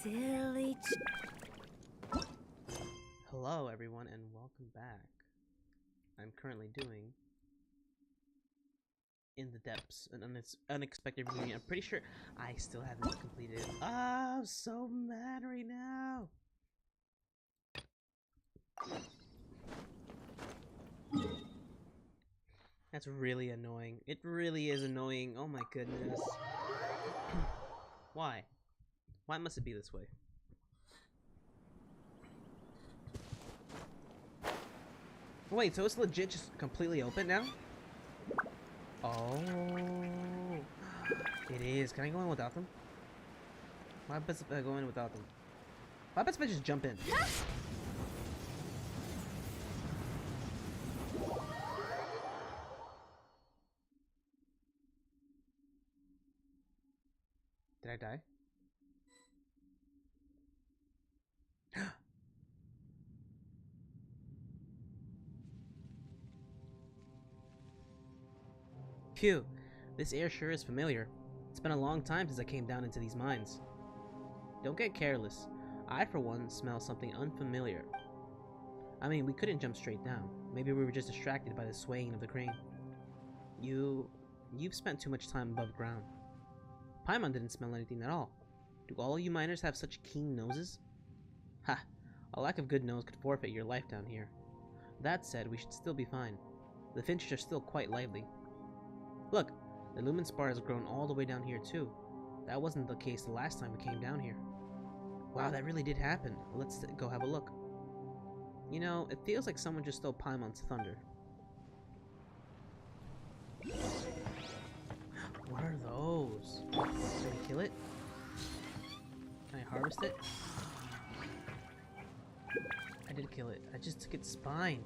Silly. Hello, everyone, and welcome back. I'm currently doing In the Depths, an unexpected reunion. I'm pretty sure I still haven't completed it. Ah, I'm so mad right now. That's really annoying. It really is annoying. Oh my goodness. Why? Why must it be this way? Wait, so it's legit just completely open now? Oh. It is. Can I go in without them? Why happens if I go in without them? Why happens if I just jump in? Did I die? Phew, this air sure is familiar. It's been a long time since I came down into these mines. Don't get careless. I, for one, smell something unfamiliar. I mean, we couldn't jump straight down. Maybe we were just distracted by the swaying of the crane. You've spent too much time above ground. Paimon didn't smell anything at all. Do all you miners have such keen noses? Ha! A lack of good nose could forfeit your life down here. That said, we should still be fine. The finches are still quite lively. Look, the lumen spar has grown all the way down here too. That wasn't the case the last time we came down here. Wow, that really did happen. Let's go have a look. You know, it feels like someone just stole Paimon's thunder. What are those? Can I kill it? Can I harvest it? I did kill it. I just took its spine.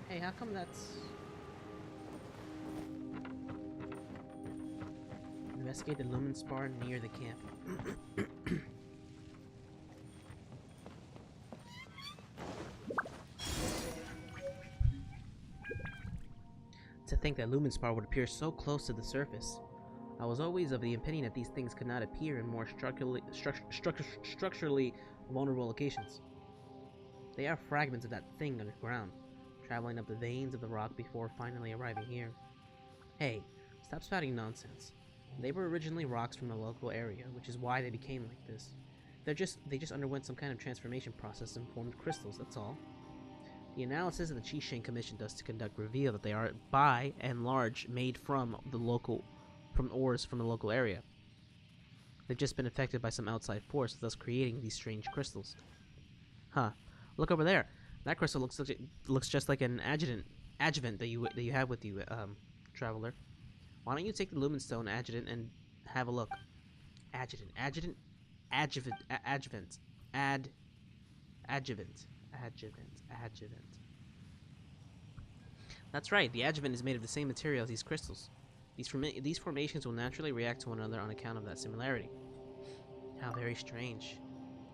Hey, how come that's... Investigate the lumen spar near the camp. To think that lumen spar would appear so close to the surface. I was always of the opinion that these things could not appear in more structurally vulnerable locations. They are fragments of that thing underground, traveling up the veins of the rock before finally arriving here. Hey, stop spouting nonsense. They were originally rocks from the local area, which is why they became like this. They just underwent some kind of transformation process and formed crystals, that's all. The analysis that the Qishan Commission does to conduct reveal that they are, by and large, made from ores from the local area. They've just been affected by some outside force, thus creating these strange crystals. Huh. Look over there. That crystal looks just like an adjuvant that you have with you, traveler. Why don't you take the lumen stone adjuvant and have a look? Adjuvant, adjuvant. That's right, the adjuvant is made of the same material as these crystals. These formations will naturally react to one another on account of that similarity. How very strange.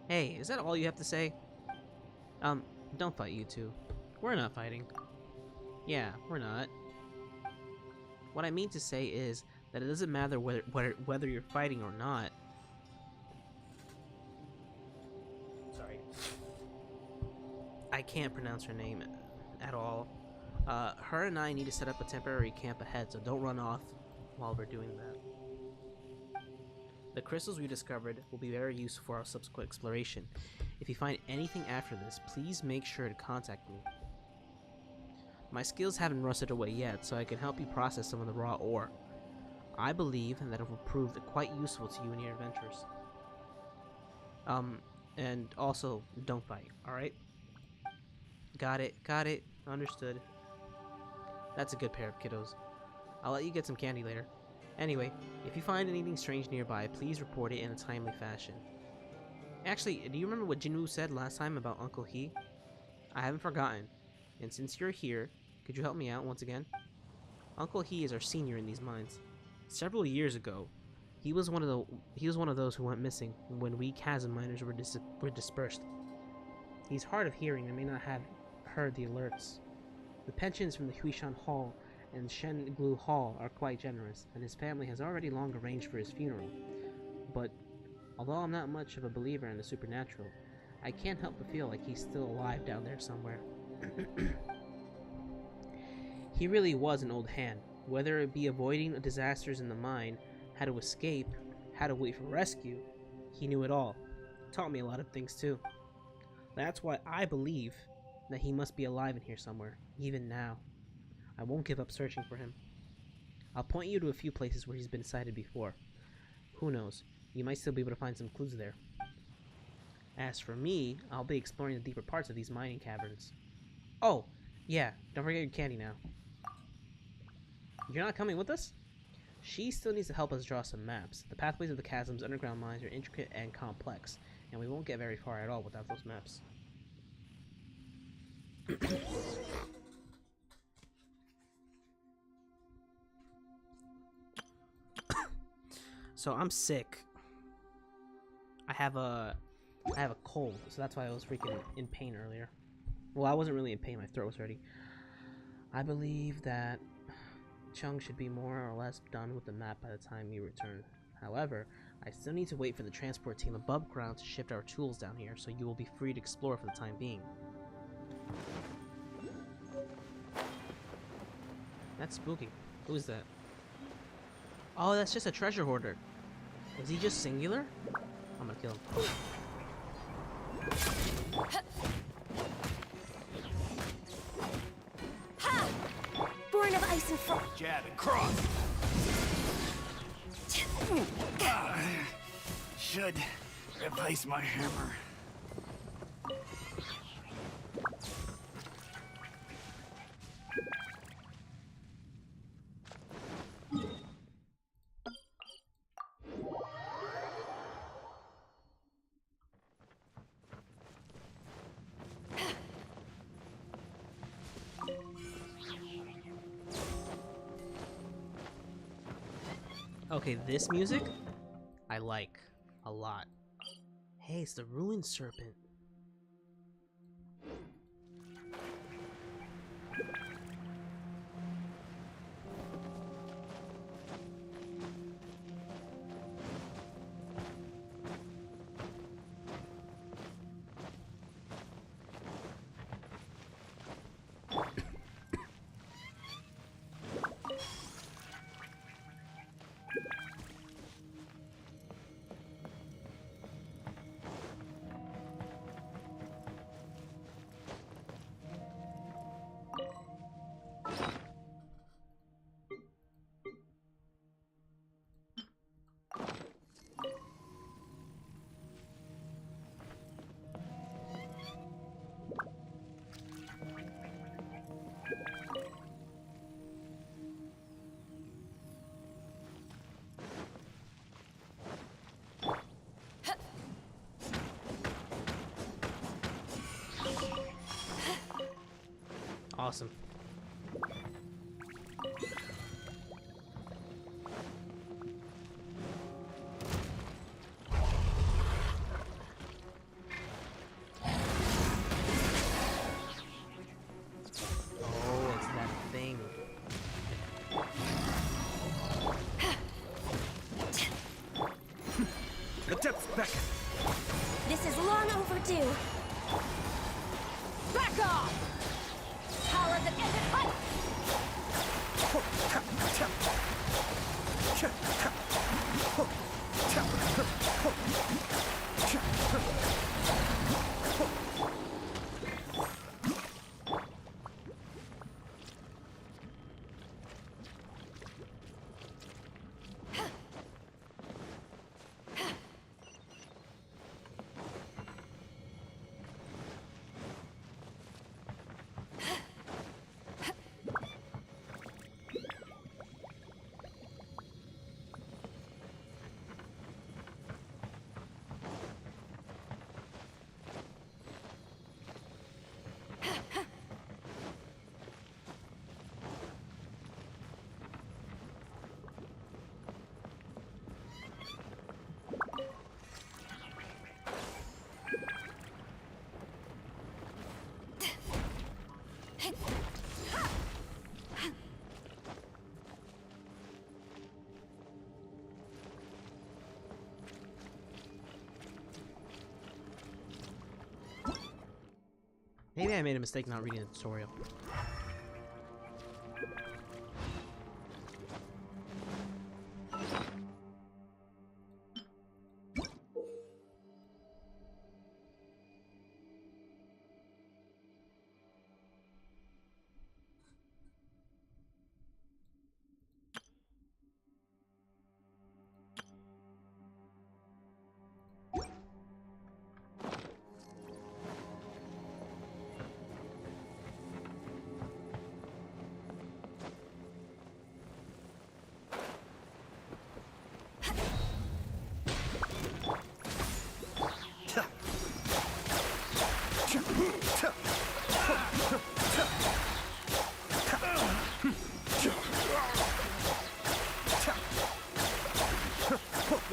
Hey, is that all you have to say? Don't fight, you two. We're not fighting. Yeah, we're not. What I mean to say is that it doesn't matter whether you're fighting or not. Sorry. I can't pronounce her name at all. Her and I need to set up a temporary camp ahead, so don't run off while we're doing that. The crystals we discovered will be very useful for our subsequent exploration. If you find anything after this, please make sure to contact me. My skills haven't rusted away yet, so I can help you process some of the raw ore. I believe that it will prove quite useful to you in your adventures. And also, don't fight, alright? Got it, understood. That's a good pair of kiddos. I'll let you get some candy later. Anyway, if you find anything strange nearby, please report it in a timely fashion. Actually, do you remember what Jinwoo said last time about Uncle I haven't forgotten. And since you're here, could you help me out once again? Uncle He is our senior in these mines. Several years ago, he was one of those who went missing when we Chasm miners were dispersed. He's hard of hearing and may not have heard the alerts. The pensions from the Huishan Hall and Shen Glu Hall are quite generous, and his family has already long arranged for his funeral. But although I'm not much of a believer in the supernatural, I can't help but feel like he's still alive down there somewhere. He really was an old hand, whether it be avoiding disasters in the mine, how to escape, how to wait for rescue. He knew it all. Taught me a lot of things too. That's why I believe that he must be alive in here somewhere, even now. I won't give up searching for him. I'll point you to a few places where he's been sighted before. Who knows, you might still be able to find some clues there. As for me, I'll be exploring the deeper parts of these mining caverns. Oh, yeah, don't forget your candy now. You're not coming with us? She still needs to help us draw some maps. The pathways of the Chasm's underground mines are intricate and complex, and we won't get very far at all without those maps. So I'm sick. I have a cold, so that's why I was freaking in pain earlier. Well, I wasn't really in pain, my throat was hurting. I believe that Chung should be more or less done with the map by the time you return. However, I still need to wait for the transport team above ground to shift our tools down here, so you will be free to explore for the time being. That's spooky. Who is that? Oh, that's just a treasure hoarder. Is he just singular? I'm gonna kill him. Ha! Born of ice and frost. Jab and cross. Should replace my hammer. Okay, this music I like a lot. Hey, it's the Ruined Serpent. Awesome. Oh, it's that thing. The depths beckon. This is long overdue. Back off! Power of the ended fight! Maybe I made a mistake not reading the tutorial.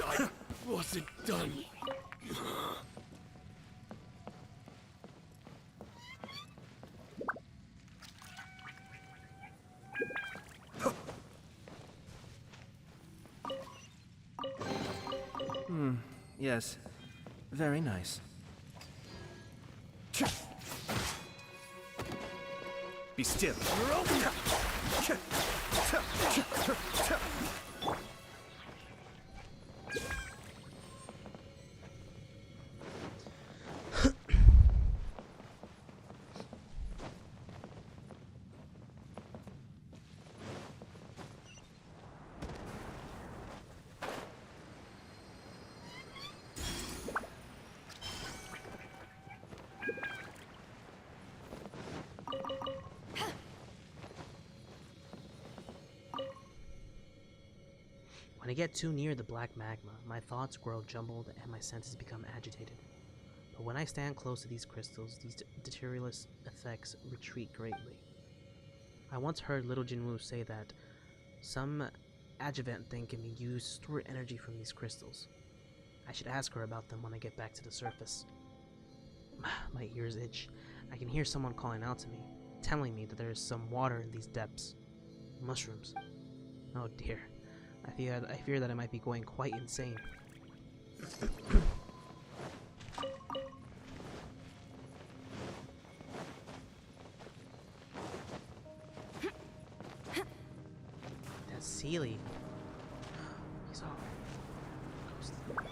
I wasn't done. Yes. Very nice. Be still. When I get too near the black magma, my thoughts grow jumbled and my senses become agitated. But when I stand close to these crystals, these deteriorative effects retreat greatly. I once heard little Jinwoo say that some adjuvant thing can be used to store energy from these crystals. I should ask her about them when I get back to the surface. My ears itch. I can hear someone calling out to me, telling me that there is some water in these depths. Mushrooms. Oh dear. I fear that I might be going quite insane. That's Sealy. He's all ghostly.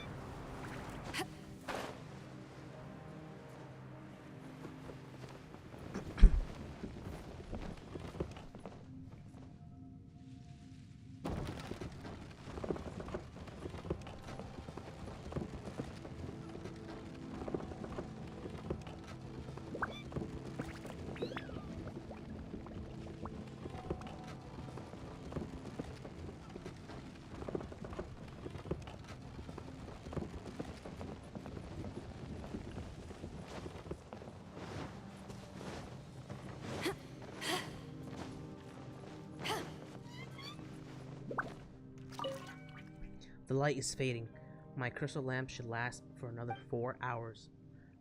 The light is fading. My crystal lamp should last for another 4 hours.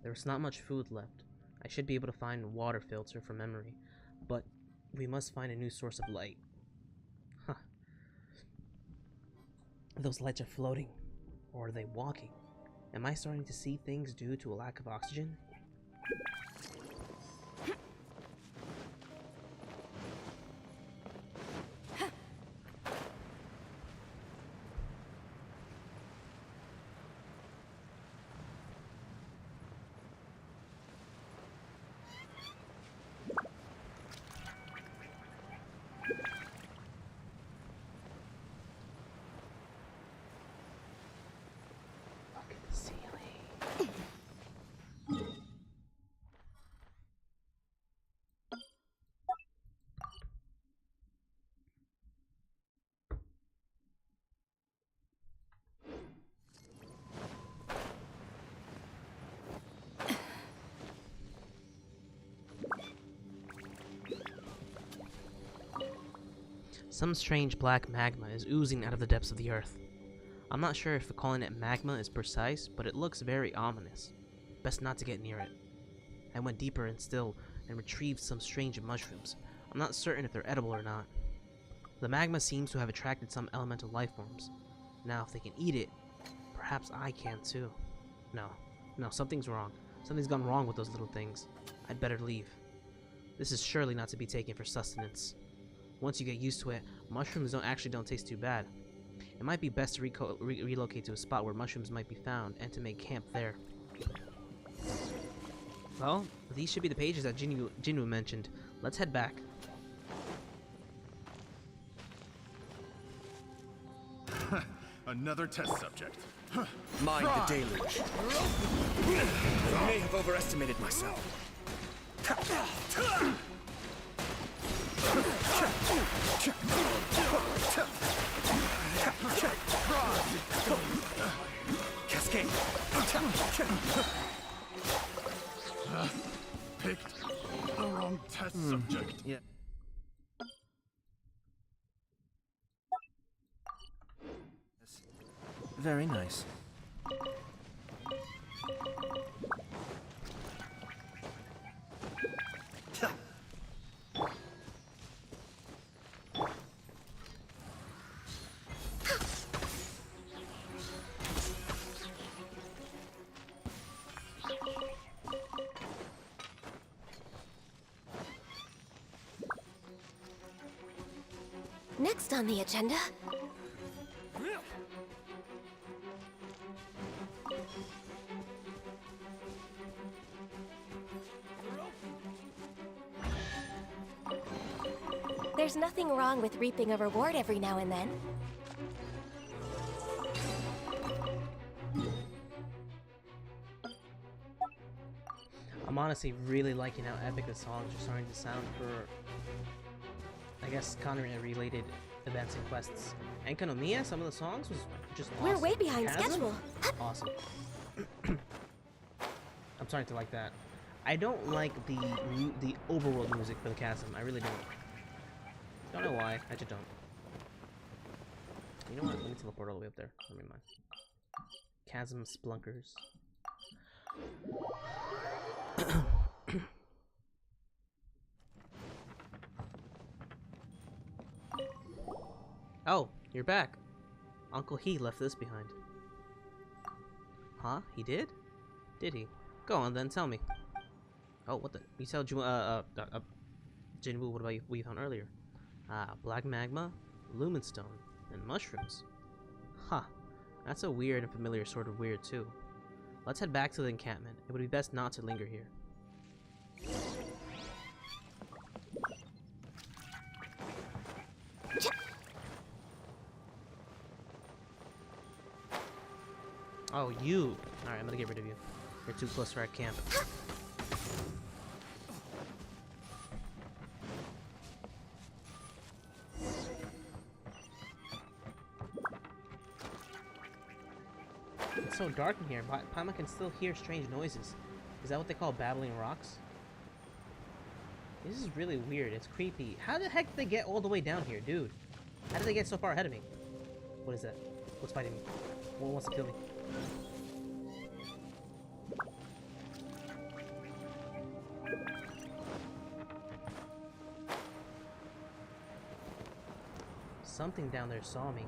There is not much food left. I should be able to find a water filter from memory, but we must find a new source of light. Huh. Those lights are floating. Or are they walking? Am I starting to see things due to a lack of oxygen? Look at the ceiling. Some strange black magma is oozing out of the depths of the earth. I'm not sure if calling it magma is precise, but it looks very ominous. Best not to get near it. I went deeper and still and retrieved some strange mushrooms. I'm not certain if they're edible or not. The magma seems to have attracted some elemental life forms. Now if they can eat it, perhaps I can too. No, something's wrong. Something's gone wrong with those little things. I'd better leave. This is surely not to be taken for sustenance. Once you get used to it, mushrooms don't taste too bad. It might be best to relocate to a spot where mushrooms might be found and to make camp there. Well, these should be the pages that Jinwoo mentioned. Let's head back. Another test subject. Mind the deluge. I may have overestimated myself. Cascade. Picked the wrong test subject. Yeah. Yes. Very nice. Next on the agenda. There's nothing wrong with reaping a reward every now and then. I'm honestly really liking how epic the songs are starting to sound for, I guess, Conrad-related events and quests. And Kanomiya, some of the songs was just awesome. We're way behind Chasm? schedule. Awesome. I'm starting to like that. I don't like the overworld music for the Chasm. I really don't. Don't know why. I just don't. You know what? Let me teleport all the way up there. Never mind. Chasm Splunkers. Oh, you're back. Uncle He left this behind. Huh? He did? Did he? Go on then, tell me. Oh, what the? You tell Jinwoo what about what you found earlier? Ah, black magma, lumenstone, and mushrooms. Huh. That's a weird and familiar sort of weird too. Let's head back to the encampment. It would be best not to linger here. Oh, you! Alright, I'm gonna get rid of you. You're too close for our camp. It's so dark in here, but Paimon can still hear strange noises. Is that what they call babbling rocks? This is really weird. It's creepy. How the heck did they get all the way down here, dude? How did they get so far ahead of me? What is that? What's fighting me? What wants to kill me? Something down there saw me.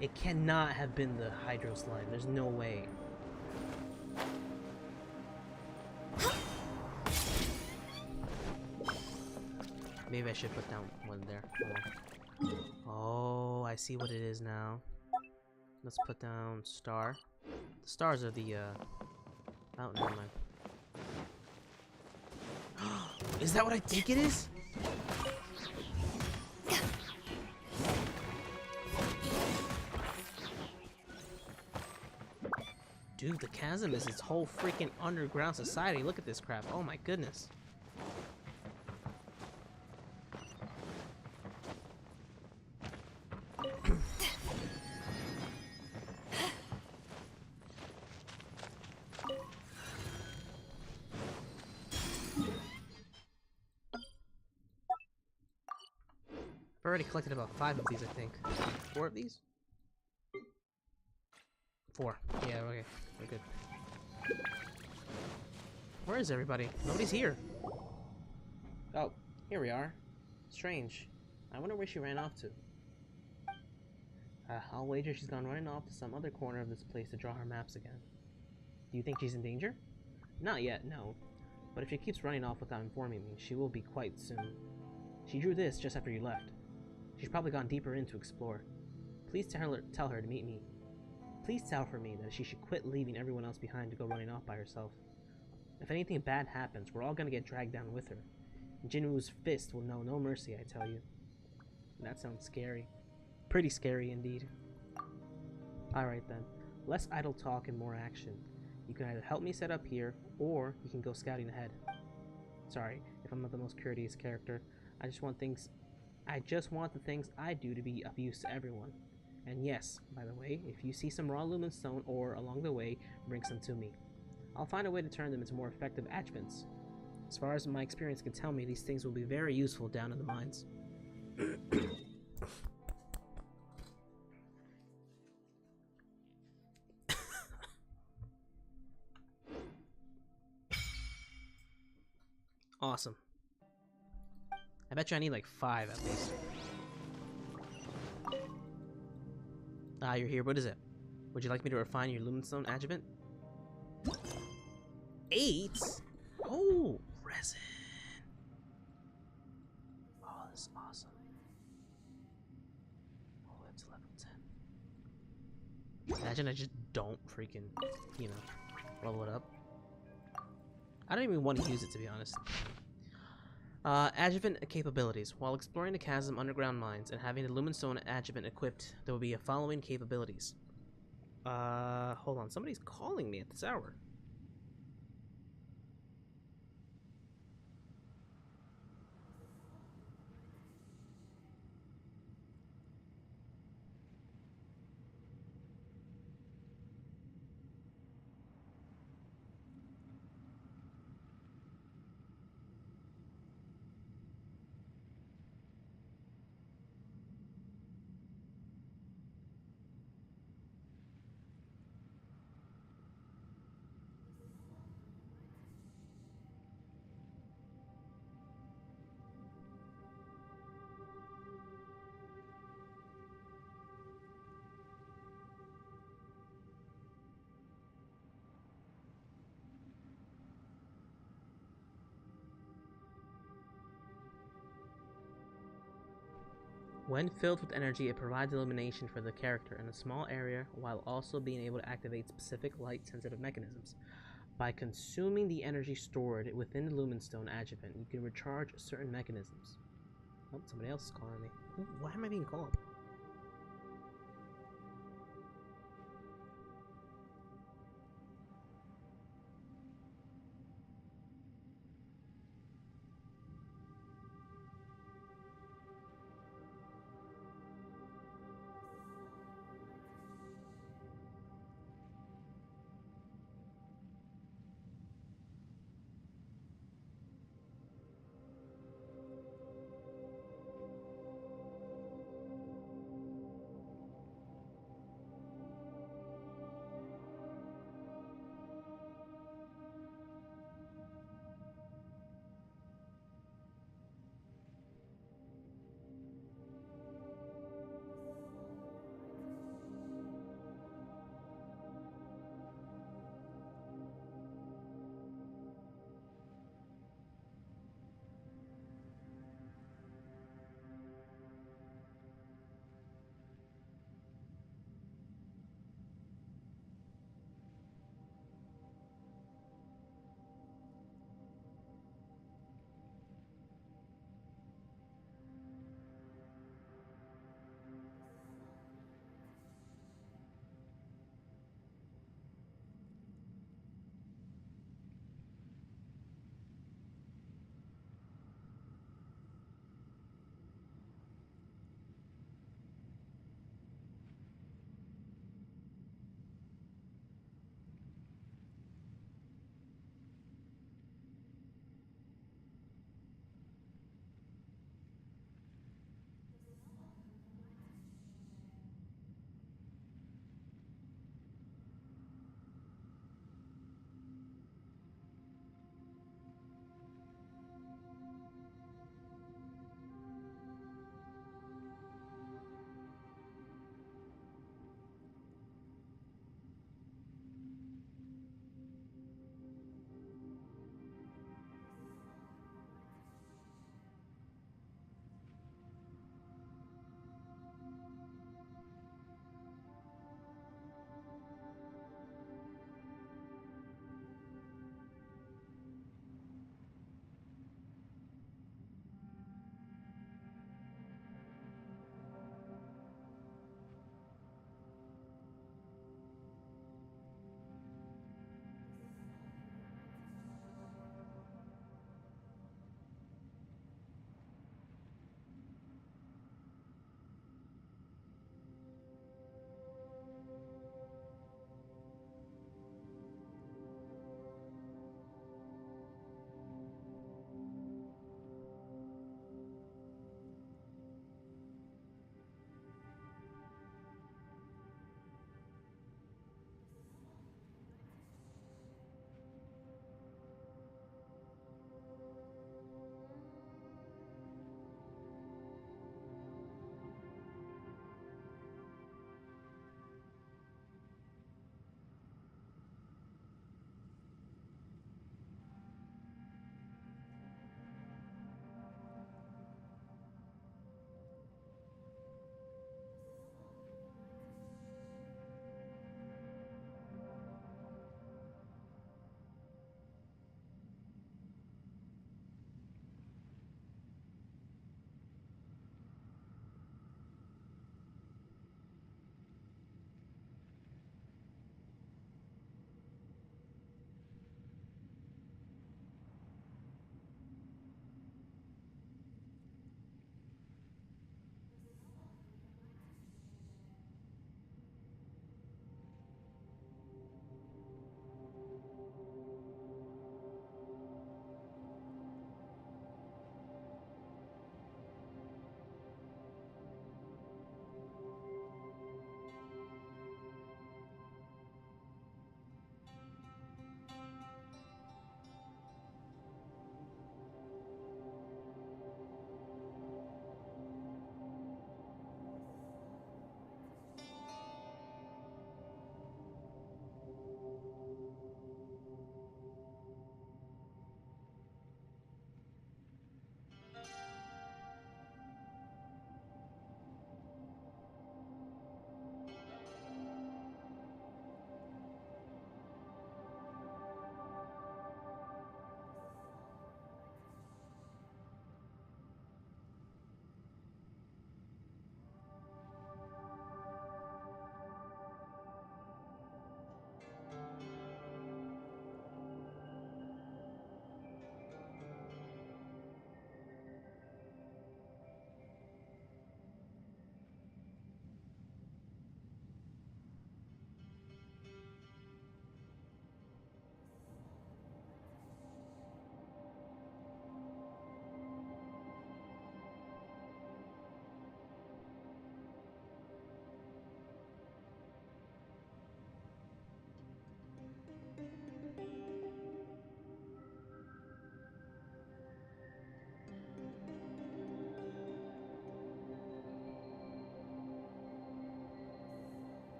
It cannot have been the Hydro Slime. There's no way. Maybe I should put down one there. Oh, I see what it is now. Let's put down star. The stars are the oh, never mind. Is that what I think it is? Dude, the Chasm is its whole freaking underground society. Look at this crap. Oh my goodness. I've already collected about 5 of these, I think. 4 of these? 4. Yeah, okay. We're good. Where is everybody? Nobody's here. Oh, here we are. Strange. I wonder where she ran off to. I'll wager she's gone running off to some other corner of this place to draw her maps again. Do you think she's in danger? Not yet, no. But if she keeps running off without informing me, she will be quite soon. She drew this just after you left. She's probably gone deeper in to explore. Please tell her to meet me. Please tell for me that she should quit leaving everyone else behind to go running off by herself. If anything bad happens, we're all gonna get dragged down with her. Jinwoo's fist will know no mercy, I tell you. That sounds scary. Pretty scary indeed. Alright then, less idle talk and more action. You can either help me set up here, or you can go scouting ahead. Sorry if I'm not the most courteous character. I just want the things I do to be of use to everyone. And yes, by the way, if you see some raw lumen stone or along the way, bring some to me. I'll find a way to turn them into more effective adjuvants. As far as my experience can tell me, these things will be very useful down in the mines. Awesome. I bet you I need like 5 at least. Ah, you're here. What is it? Would you like me to refine your Lumenstone adjuvant? 8? Oh, resin. Oh, this is awesome. Oh, that's level 10. Imagine I just don't freaking, you know, level it up. I don't even want to use it, to be honest. Adjuvant capabilities. While exploring the Chasm underground mines and having the Lumenstone adjuvant equipped, there will be the following capabilities. Hold on. Somebody's calling me at this hour. When filled with energy, it provides illumination for the character in a small area while also being able to activate specific light-sensitive mechanisms. By consuming the energy stored within the Lumenstone adjuvant, you can recharge certain mechanisms. Oh, somebody else is calling me. Ooh, why am I being called?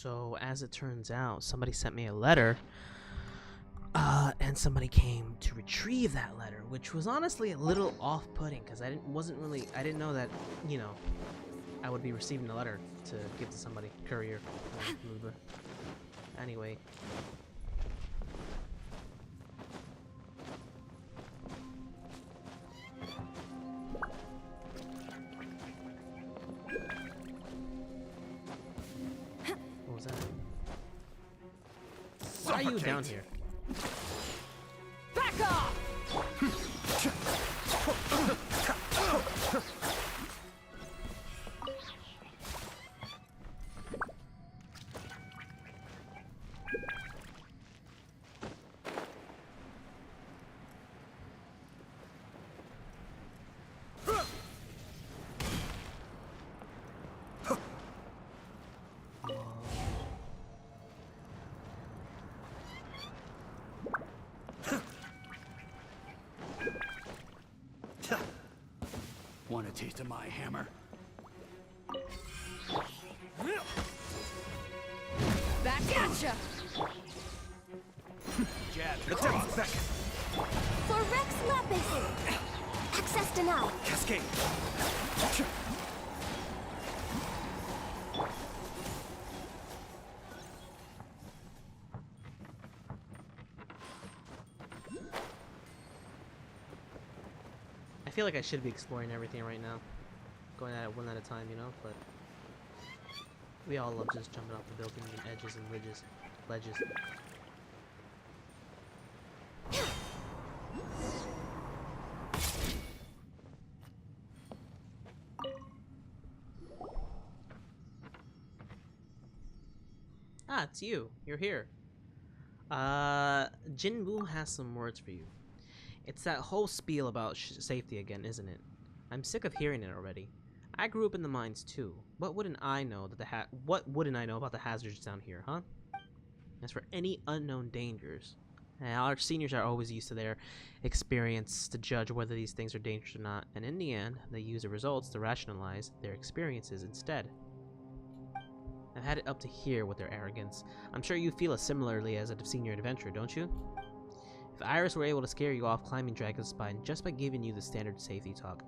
So, as it turns out, somebody sent me a letter, and somebody came to retrieve that letter, which was honestly a little off-putting, because I didn't know that, you know, I would be receiving a letter to give to somebody, courier. Anyway. What was that? Why are you down here? Back off! Want a taste of my hammer? Back at ya! Jab The and devil's cross. back. For Rex Lapis! Access denied. Cascade. I feel like I should be exploring everything right now. Going at it one at a time, you know, but we all love just jumping off the building and edges and ledges. Ah, it's you. You're here. Jinwoo has some words for you. It's that whole spiel about safety again, isn't it? I'm sick of hearing it already. I grew up in the mines too. What wouldn't I know about the hazards down here, huh? As for any unknown dangers, our seniors are always used to their experience to judge whether these things are dangerous or not, and in the end, they use the results to rationalize their experiences instead. I've had it up to here with their arrogance. I'm sure you feel it similarly as a senior adventurer, don't you? If Iris were able to scare you off climbing Dragon's Spine just by giving you the standard safety talk,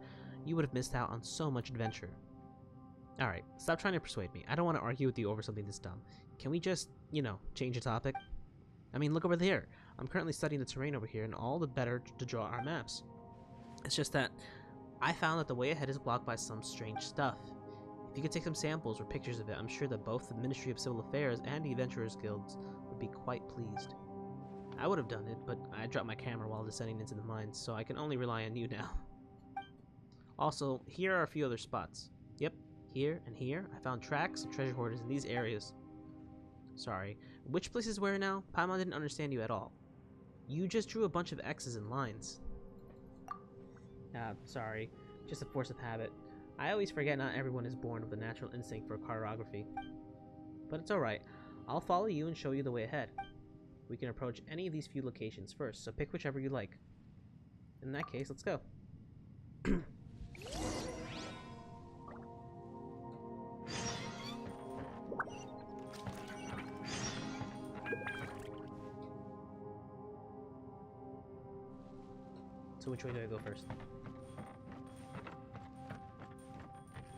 you would have missed out on so much adventure. Alright, stop trying to persuade me. I don't want to argue with you over something this dumb. Can we just, you know, change the topic? I mean, look over there. I'm currently studying the terrain over here and all the better to draw our maps. It's just that I found that the way ahead is blocked by some strange stuff. If you could take some samples or pictures of it, I'm sure that both the Ministry of Civil Affairs and the Adventurers Guilds would be quite pleased. I would have done it, but I dropped my camera while descending into the mines, so I can only rely on you now. Also, here are a few other spots. Yep, here and here, I found tracks of treasure hoarders in these areas. Sorry, which place is where now? Paimon didn't understand you at all. You just drew a bunch of X's and lines. Sorry, just a force of habit. I always forget not everyone is born with a natural instinct for cartography. But it's alright, I'll follow you and show you the way ahead. We can approach any of these few locations first, so pick whichever you like. In that case, let's go. So which way do I go first?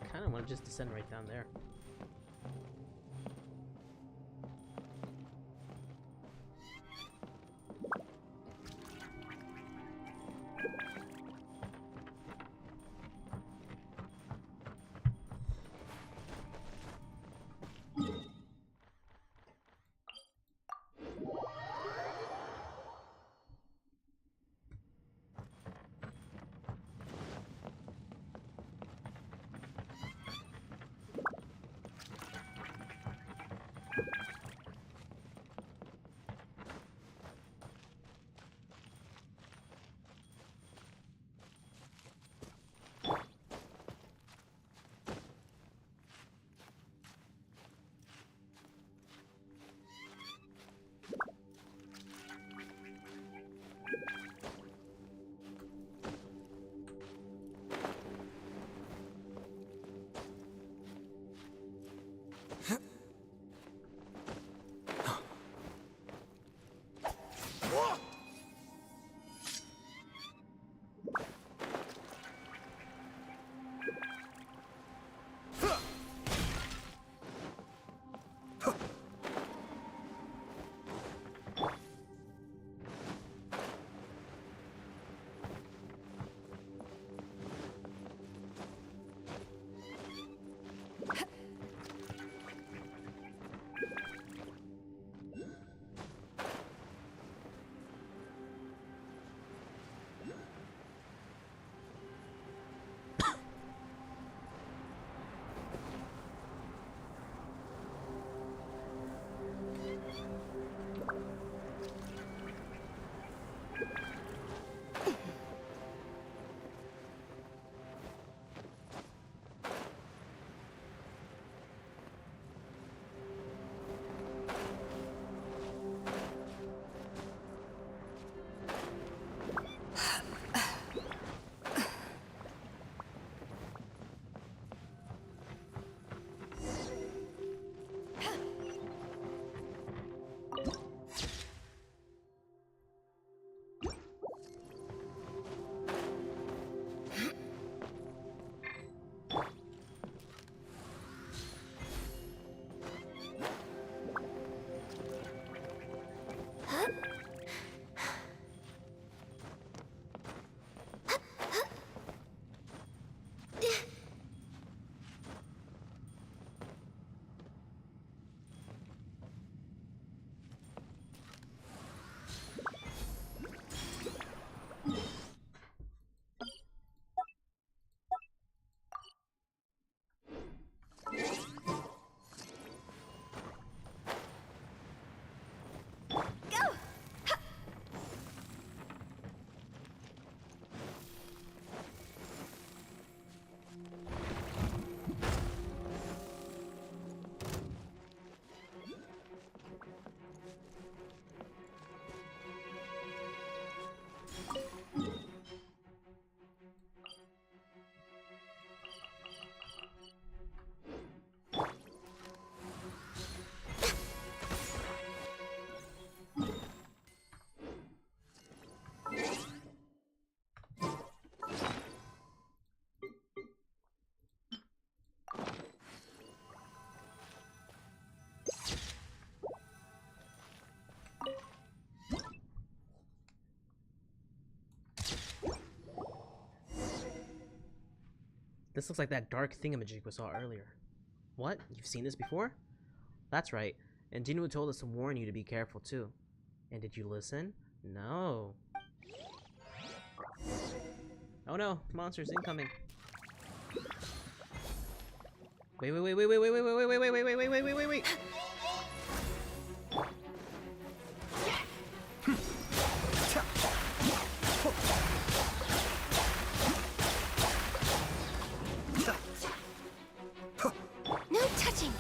I kind of want to just descend right down there. This looks like that dark thingamajig we saw earlier. What? You've seen this before? That's right. And Jinwoo told us to warn you to be careful too. And did you listen? No. Oh no, monsters incoming. Wait, wait, wait, wait, wait, wait, wait, wait, wait, wait, wait, wait, wait, wait, wait, wait, wait. No touching.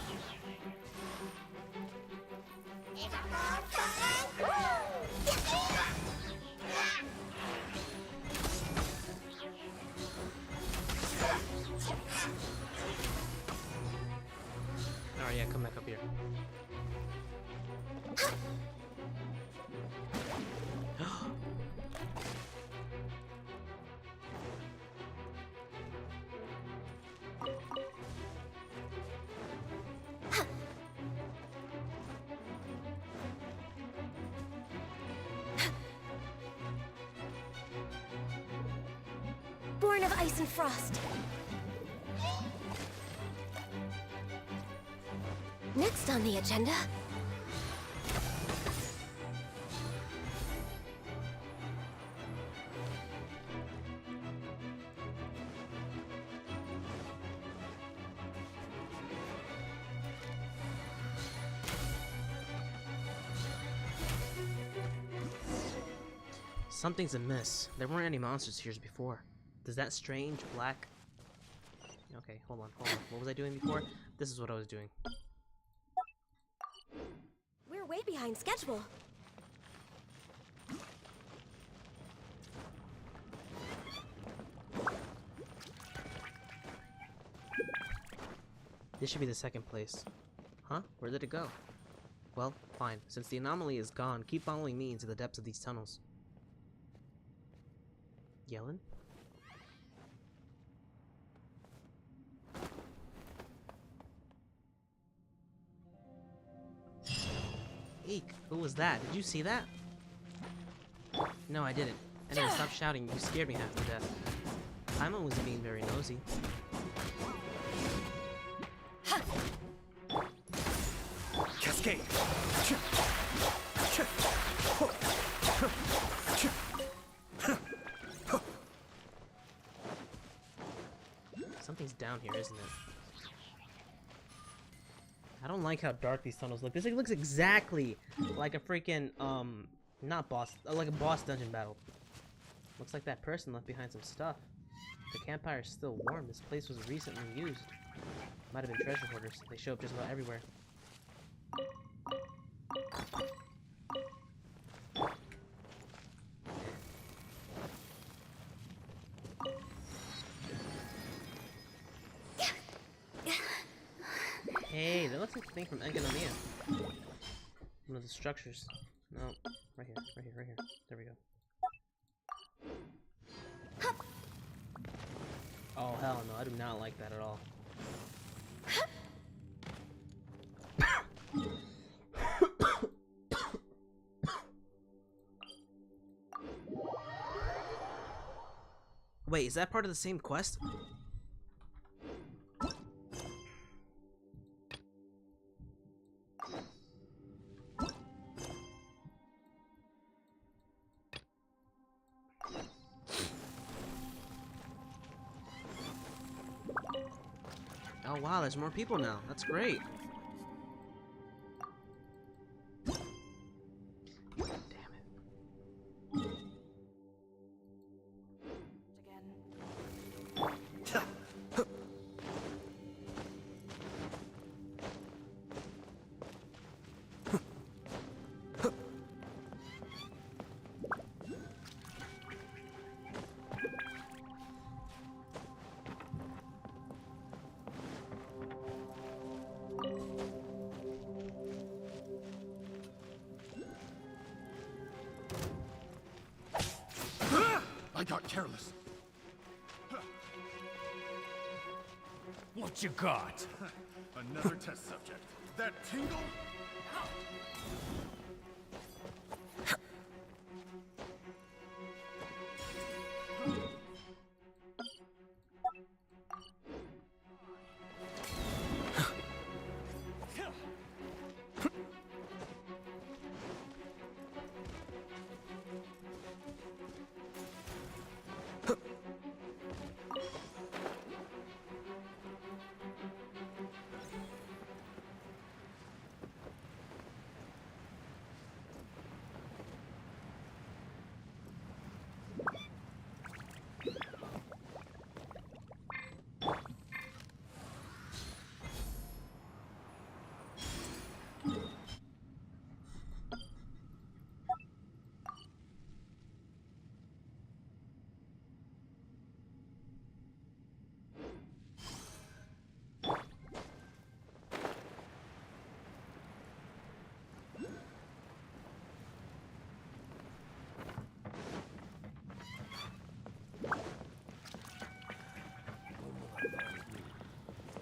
Alright, yeah, come back up here. Born of ice and frost. Next on the agenda. Something's amiss. There weren't any monsters here before. Does that strange black... Okay, hold on, hold on. What was I doing before? This is what I was doing. We're way behind schedule. This should be the second place. Huh? Where did it go? Well, fine. Since the anomaly is gone, keep following me into the depths of these tunnels. Yellen? Eek, who was that? Did you see that? No, I didn't. Anyway, stop shouting. You scared me half to death. Paimon was being very nosy. Cascade. Something's down here, isn't it? I don't like how dark these tunnels look. This looks exactly like a freaking, not boss, like a boss dungeon battle. Looks like that person left behind some stuff. The campfire is still warm. This place was recently used. Might have been treasure hoarders. They show up just about everywhere. Hey, that looks like a thing from Economia. One of the structures. No, right here, right here, right here. There we go. Oh, hell no, I do not like that at all. Wait, is that part of the same quest? Oh wow, there's more people now. That's great. Damn it. I got careless. What you got? Another test subject. That tingle?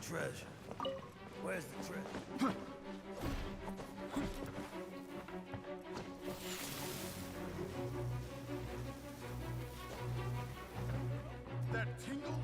Treasure. Where's the treasure? That tingle?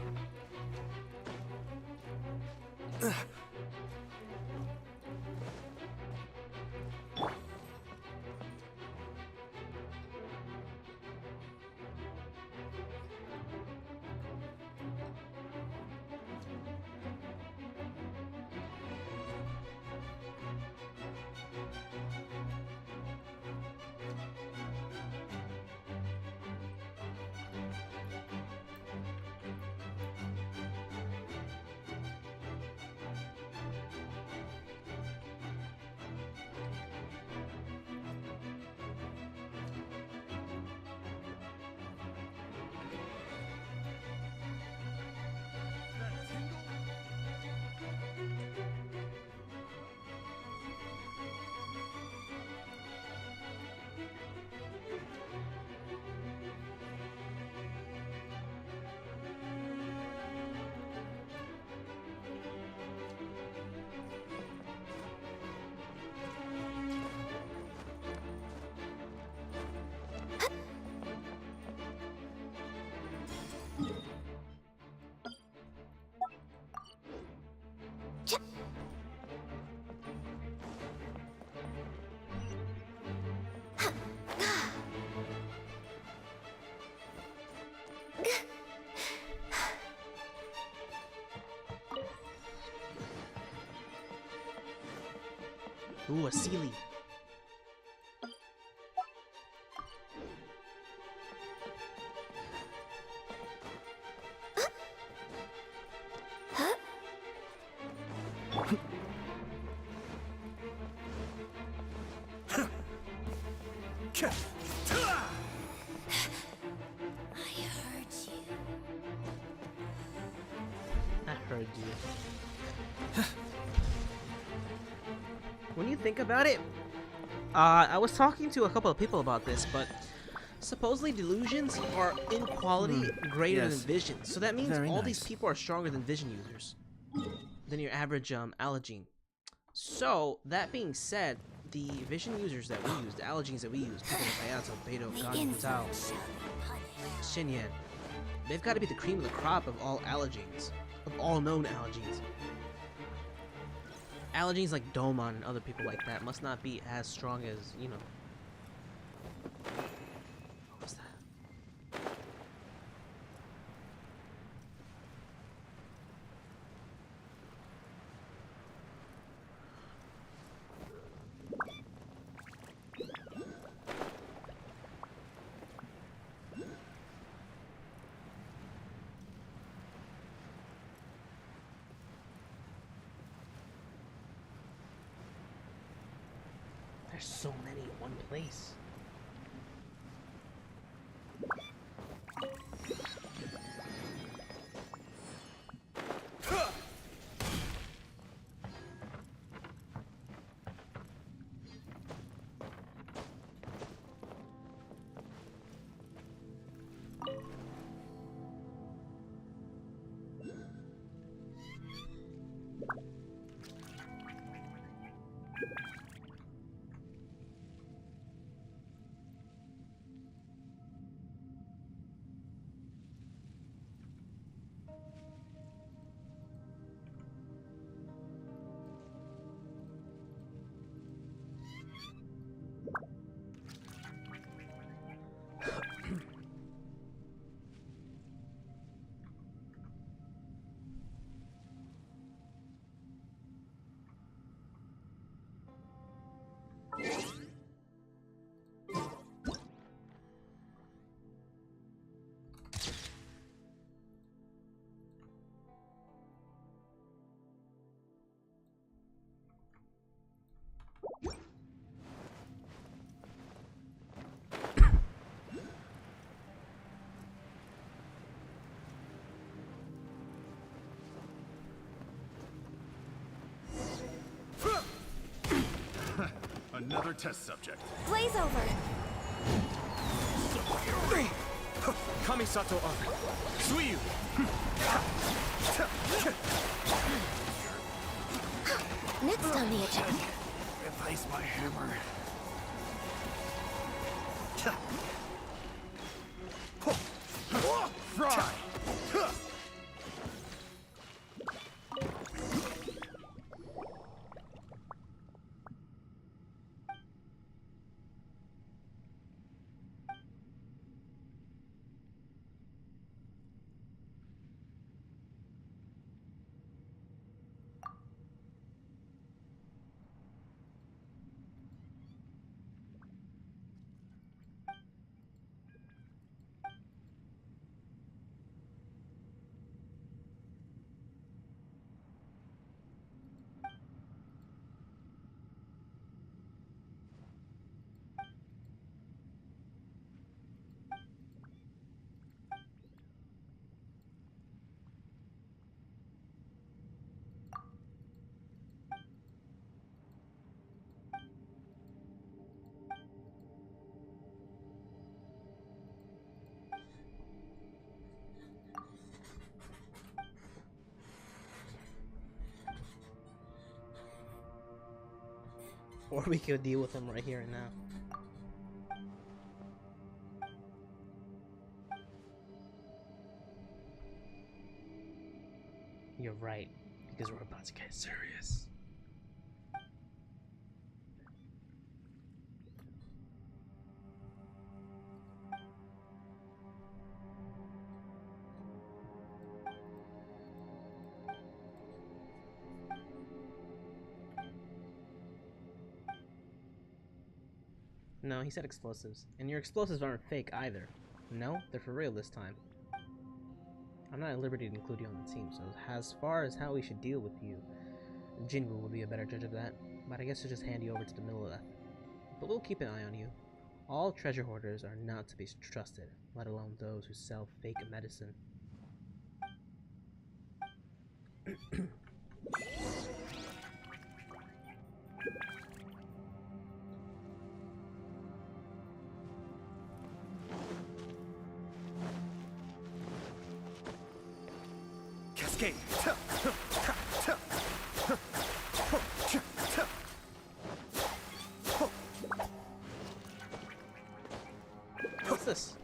Ooh, a Sealy. I heard you. When you think about it, I was talking to a couple of people about this, but supposedly delusions are in quality greater Yes. than vision. So that means Very all these nice. people are stronger than vision users, than your average allergene. So that being said, the vision users that we use, the allergenes that we use, people like Ayato, Beto, The Gani, Tao, insolent shall be punished. Xinyan, They've got to be the cream of the crop of all allergens. Of all known allergens. Allergens like Domon and other people like that must not be as strong as, you know. What was that? There's so many in one place. Another test subject. Blaze over. Kamisato Arc. Suiyu! Next on the agenda. Replace my hammer. Fry! Or we could deal with him right here and now. You're right, because we're about to get serious. No, he said explosives. And your explosives aren't fake either. No, they're for real this time. I'm not at liberty to include you on the team, so as far as how we should deal with you, Jinwoo will be a better judge of that. But I guess I'll just hand you over to the Millilith. But we'll keep an eye on you. All treasure hoarders are not to be trusted, let alone those who sell fake medicine. Cascade! What's this?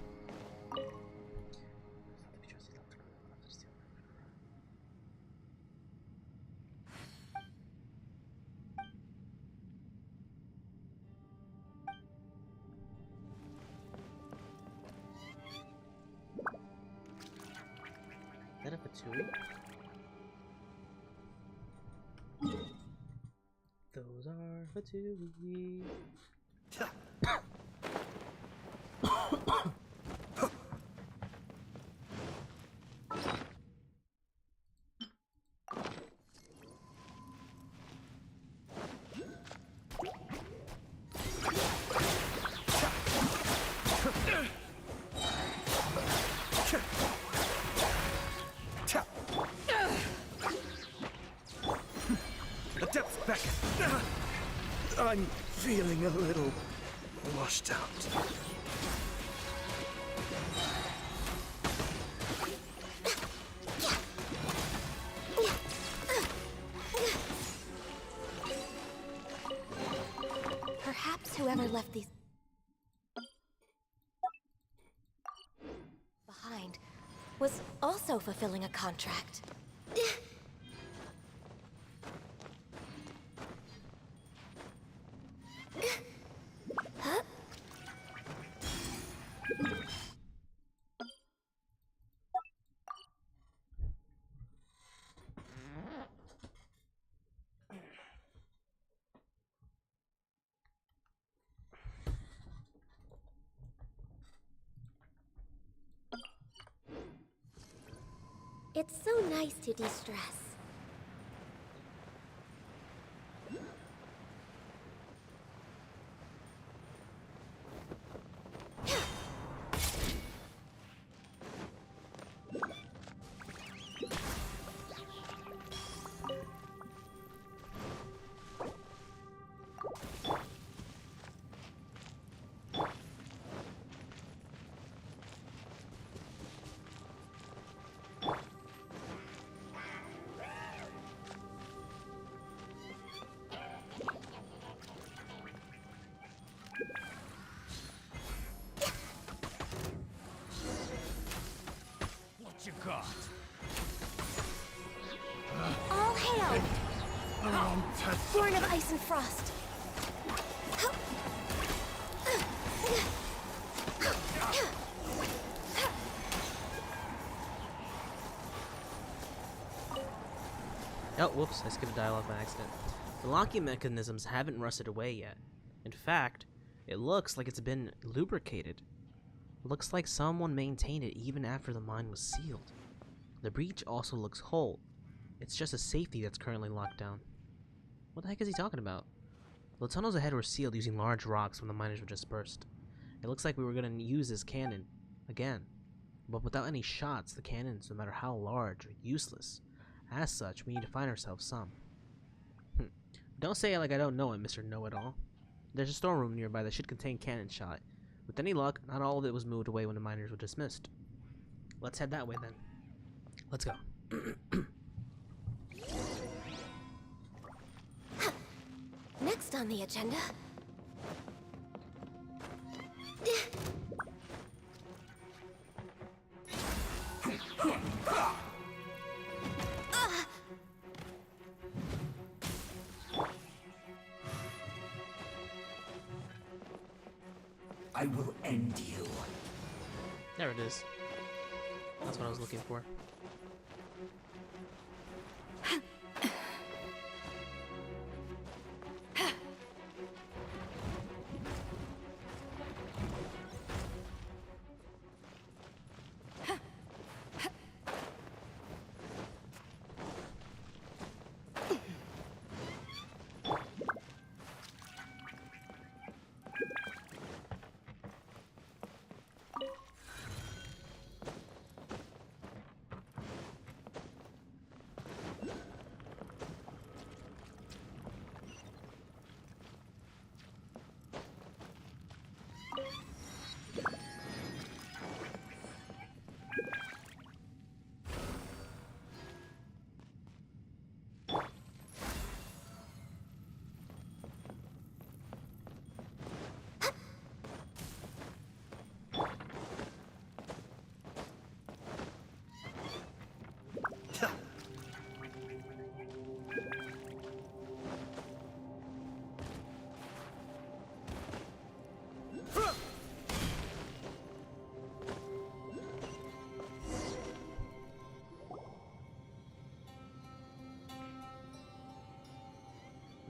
Ratatouille. Those are Ratatouille. The depths beckon. I'm feeling a little washed out. Perhaps whoever left these behind was also fulfilling a contract. Huh? It's so nice to de-stress. What you got? All hail! Test Born of ice and frost. Oh, whoops, I skipped a dialogue by accident. The locking mechanisms haven't rusted away yet. In fact, it looks like it's been lubricated. Looks like someone maintained it even after the mine was sealed. The breach also looks whole. It's just a safety that's currently locked down. What the heck is he talking about? The tunnels ahead were sealed using large rocks when the miners were dispersed. It looks like we were going to use this cannon again. But without any shots, the cannons, no matter how large, are useless. As such, we need to find ourselves some. Don't say it like I don't know it, Mr. Know-It-All. There's a storeroom nearby that should contain cannon shot. With any luck, not all of it was moved away when the miners were dismissed. Let's head that way then. Let's go. Next on the agenda. I will end you. There it is. That's what I was looking for.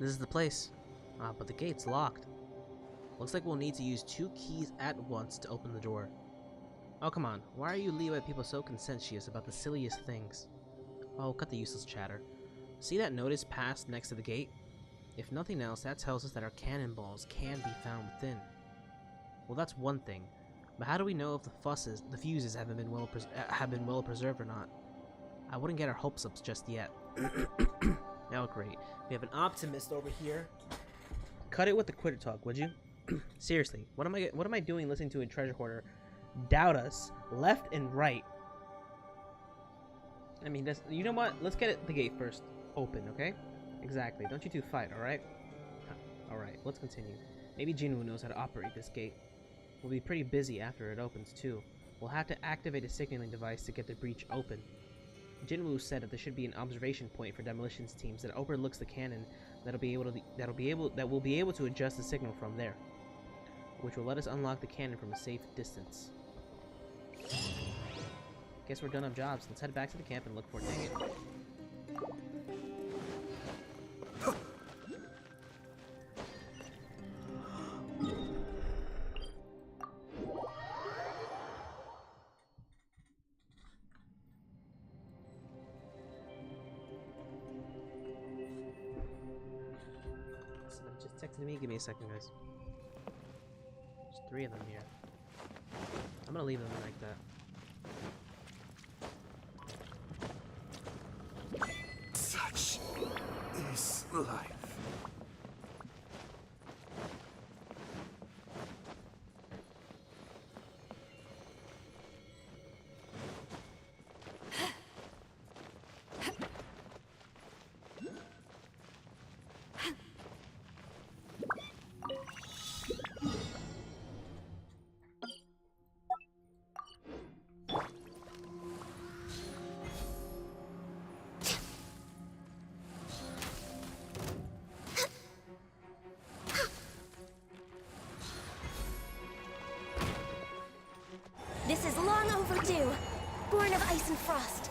This is the place. But the gate's locked. Looks like we'll need to use 2 keys at once to open the door. Oh, come on. Why are you Liyue people so conscientious about the silliest things? Oh, cut the useless chatter. See that notice passed next to the gate? If nothing else, that tells us that our cannonballs can be found within. Well, that's one thing. But how do we know if the fuses have been well preserved or not? I wouldn't get our hopes up just yet. Now, great. We have an optimist over here. Cut it with the quitter talk, would you? Seriously, what am I doing listening to a treasure hoarder doubt us left and right? I mean, you know what? Let's get the gate first open, okay? Exactly. Don't you two fight, alright? Alright, let's continue. Maybe Jinwoo knows how to operate this gate. We'll be pretty busy after it opens, too. We'll have to activate a signaling device to get the breach open. Jinwoo said that there should be an observation point for demolitions teams that overlooks the cannon that will be able to adjust the signal from there, which will let us unlock the cannon from a safe distance. Guess we're done of jobs. Let's head back to the camp and look for Dang It. Just texted me. Give me a second, guys. There's 3 of them here. I'm gonna leave them like that. Such is life. This is long overdue. Born of ice and frost.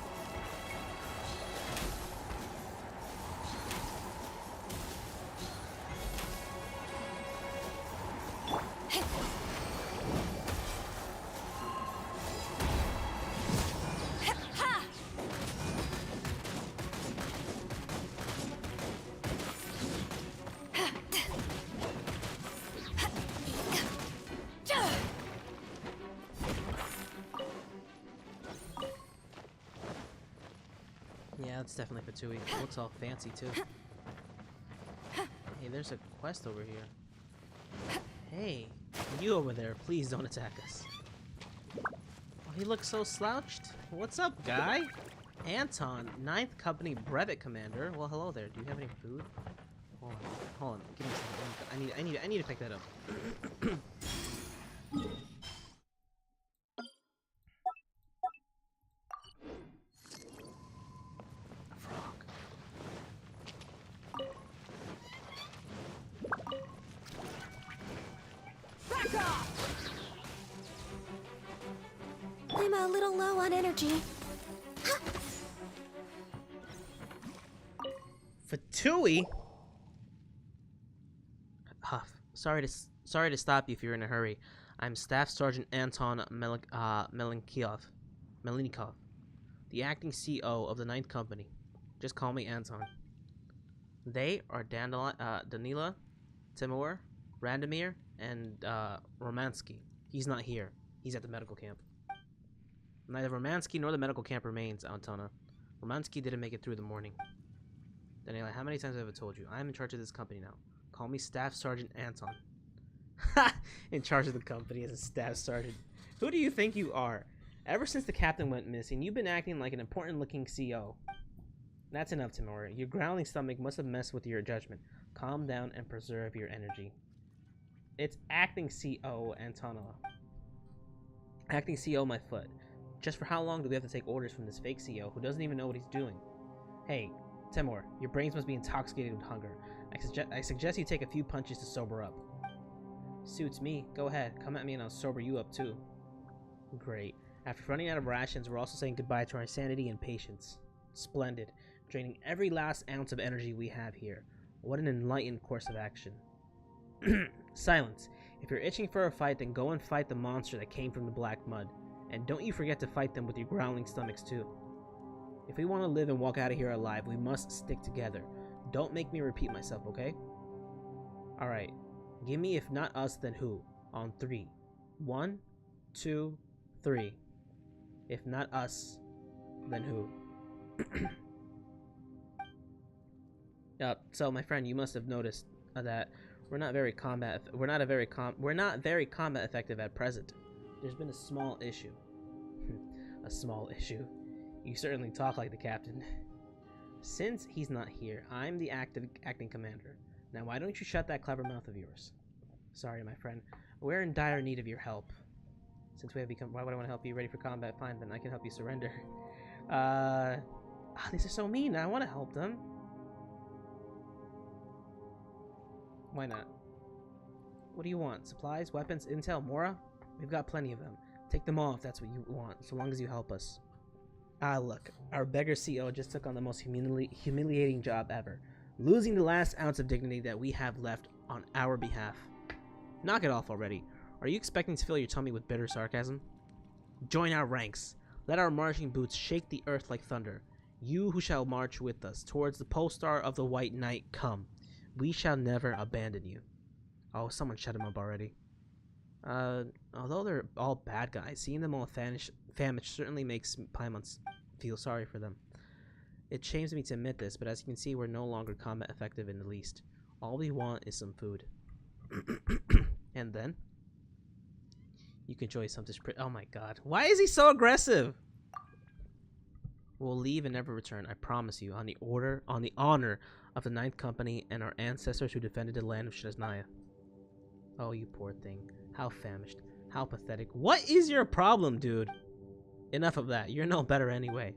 Yeah, that's definitely for 2 weeks. It looks all fancy too. Hey, there's a quest over here. Hey, you over there, please don't attack us. Oh, he looks so slouched. What's up, guy? Anton, 9th Company Brevet Commander. Well, hello there. Do you have any food? Hold on. Give me something. I need to pick that up. I'm a little low on energy. Fatui? Huff. Sorry to stop you if you're in a hurry. I'm Staff Sergeant Anton Melenikov, the acting CO of the 9th Company. Just call me Anton. They are Danila, Timur, Randomir, and Romansky. He's not here. He's at the medical camp. Neither Romansky nor the medical camp remains, Antona. Romansky didn't make it through the morning. Daniela, how many times have I told you? I'm in charge of this company now. Call me Staff Sergeant Anton. Ha! In charge of the company as a Staff Sergeant. Who do you think you are? Ever since the captain went missing, you've been acting like an important-looking CO. That's enough, Timur. Your growling stomach must have messed with your judgment. Calm down and preserve your energy. It's acting CO, Antonova. Acting CO, my foot. Just for how long do we have to take orders from this fake CO who doesn't even know what he's doing? Hey, Timur, your brains must be intoxicated with hunger. I suggest you take a few punches to sober up. Suits me. Go ahead. Come at me and I'll sober you up too. Great. After running out of rations, we're also saying goodbye to our sanity and patience. Splendid. Draining every last ounce of energy we have here. What an enlightened course of action. Silence. If you're itching for a fight, then go and fight the monster that came from the black mud. And don't you forget to fight them with your growling stomachs too. If we want to live and walk out of here alive, we must stick together. Don't make me repeat myself, okay? Alright. Give me if not us, then who? On 3. 1, 2, 3. If not us, then who? So my friend, you must have noticed that we're not very combat effective at present. There's been a small issue. A small issue. You certainly talk like the captain. Since he's not here, I'm the acting commander. Now why don't you shut that clever mouth of yours? Sorry, my friend. We're in dire need of your help. Since we have become... Why would I want to help you? Ready for combat? Fine, then I can help you surrender. These are so mean. I want to help them. Why not? What do you want? Supplies? Weapons? Intel? Mora? We've got plenty of them. Take them all if that's what you want, so long as you help us. Look. Our beggar CEO just took on the most humiliating job ever. Losing the last ounce of dignity that we have left on our behalf. Knock it off already. Are you expecting to fill your tummy with bitter sarcasm? Join our ranks. Let our marching boots shake the earth like thunder. You who shall march with us towards the pole star of the White Knight, come. We shall never abandon you. Oh, someone shut him up already. Although they're all bad guys, seeing them all famished certainly makes Paimon feel sorry for them. It shames me to admit this, but as you can see, we're no longer combat effective in the least. All we want is some food. And then? You can enjoy some oh my god. Why is he so aggressive? We'll leave and never return, I promise you, on the honor of the Ninth Company and our ancestors who defended the land of Shesnaya. Oh, you poor thing. How famished. How pathetic. What is your problem, dude? Enough of that. You're no better anyway.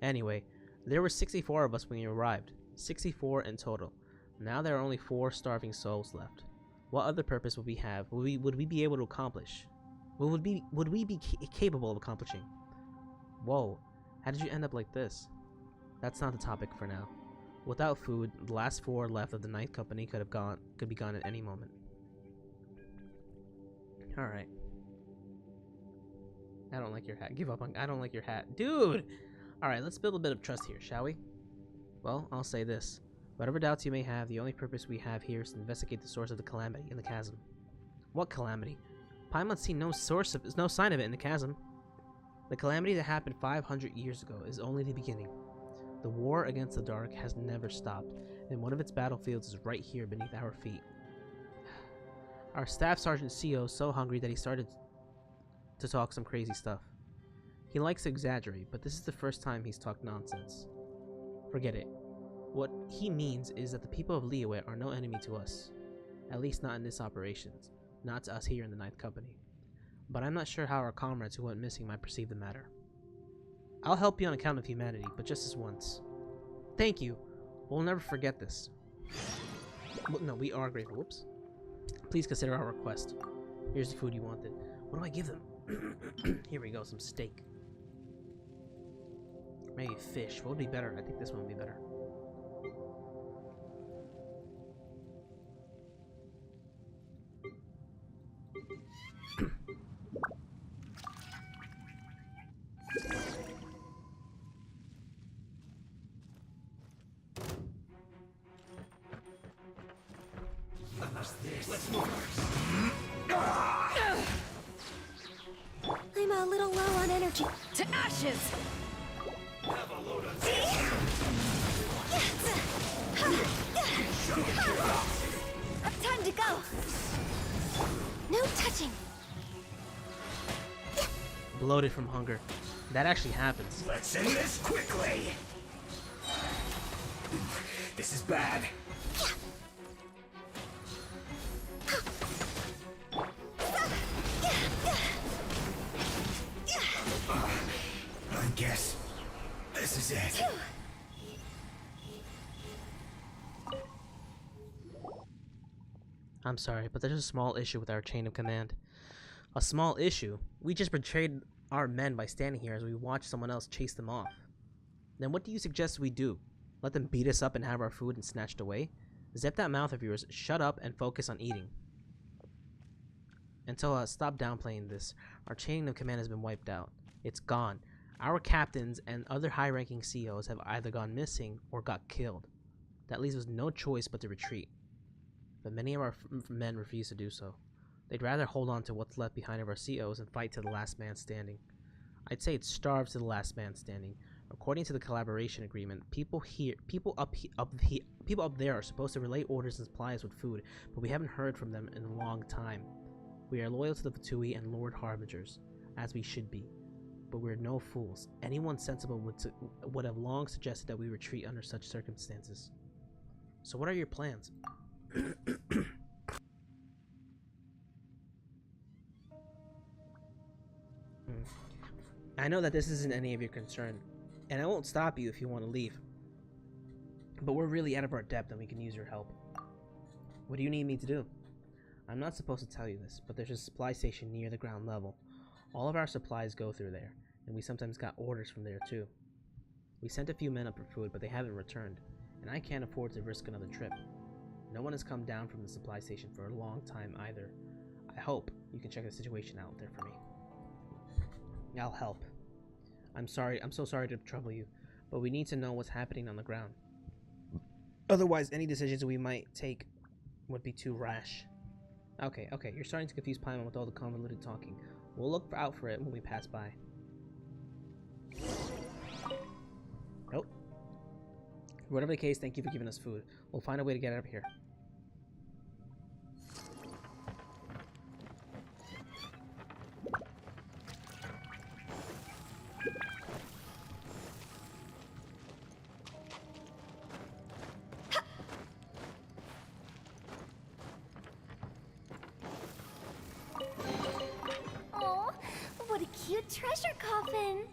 Anyway, there were 64 of us when you arrived. 64 in total. Now there are only 4 starving souls left. What other purpose would we have? Would we be able to accomplish? What would we be capable of accomplishing? Whoa. How did you end up like this? That's not the topic for now. Without food, the last 4 left of the Ninth Company could be gone at any moment. Alright. I don't like your hat. Give up on... I don't like your hat. Dude! Alright, let's build a bit of trust here, shall we? Well, I'll say this. Whatever doubts you may have, the only purpose we have here is to investigate the source of the calamity in the chasm. What calamity? Paimon's seen no sign of it in the chasm. The calamity that happened 500 years ago is only the beginning. The war against the dark has never stopped, and one of its battlefields is right here beneath our feet. Our staff sergeant CEO is so hungry that he started to talk some crazy stuff. He likes to exaggerate, but this is the first time he's talked nonsense. Forget it. What he means is that the people of Liyue are no enemy to us. At least not in this operations. Not to us here in the Ninth Company. But I'm not sure how our comrades who went missing might perceive the matter. I'll help you on account of humanity, but just this once. Thank you. We'll never forget this. Well, no, we are grateful. Whoops. Please consider our request. Here's the food you wanted. What do I give them? Here we go, some steak. Maybe fish. What would be better? I think this one would be better. Let's move. I'm a little low on energy. To ashes! Have a load of Time to go! No touching! Bloated from hunger. That actually happens. Let's end this quickly. This is bad. I guess this is it. I'm sorry, but there's a small issue with our chain of command. A small issue? We just betrayed our men by standing here as we watch someone else chase them off. Then what do you suggest we do? Let them beat us up and have our food and snatched away? Zip that mouth of yours, shut up, and focus on eating. Until stop downplaying this. Our chain of command has been wiped out. It's gone. Our captains and other high-ranking CEOs have either gone missing or got killed. That leaves us no choice but to retreat. But many of our men refuse to do so. They'd rather hold on to what's left behind of our CEOs and fight to the last man standing. I'd say it starves to the last man standing. According to the collaboration agreement, people up there are supposed to relay orders and supplies with food, but we haven't heard from them in a long time. We are loyal to the Fatui and Lord Harbingers, as we should be. But we're no fools. Anyone sensible would have long suggested that we retreat under such circumstances. So what are your plans? I know that this isn't any of your concern, and I won't stop you if you want to leave. But we're really out of our depth and we can use your help. What do you need me to do? I'm not supposed to tell you this, but there's a supply station near the ground level. All of our supplies go through there, and we sometimes got orders from there too. We sent a few men up for food, but they haven't returned, and I can't afford to risk another trip. No one has come down from the supply station for a long time either. I hope you can check the situation out there for me. I'll help. I'm so sorry to trouble you, but we need to know what's happening on the ground. Otherwise, any decisions we might take would be too rash. Okay, you're starting to confuse Paimon with all the convoluted talking. We'll look out for it when we pass by. Nope. Whatever the case, thank you for giving us food. We'll find a way to get out of here. Oh, what a cute treasure coffin.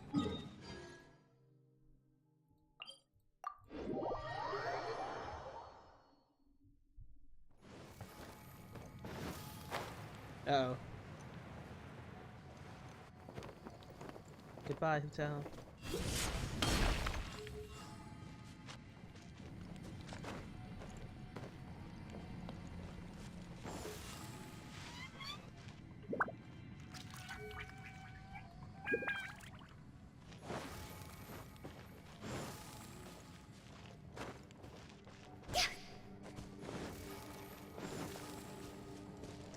Uh-oh. Goodbye, hotel.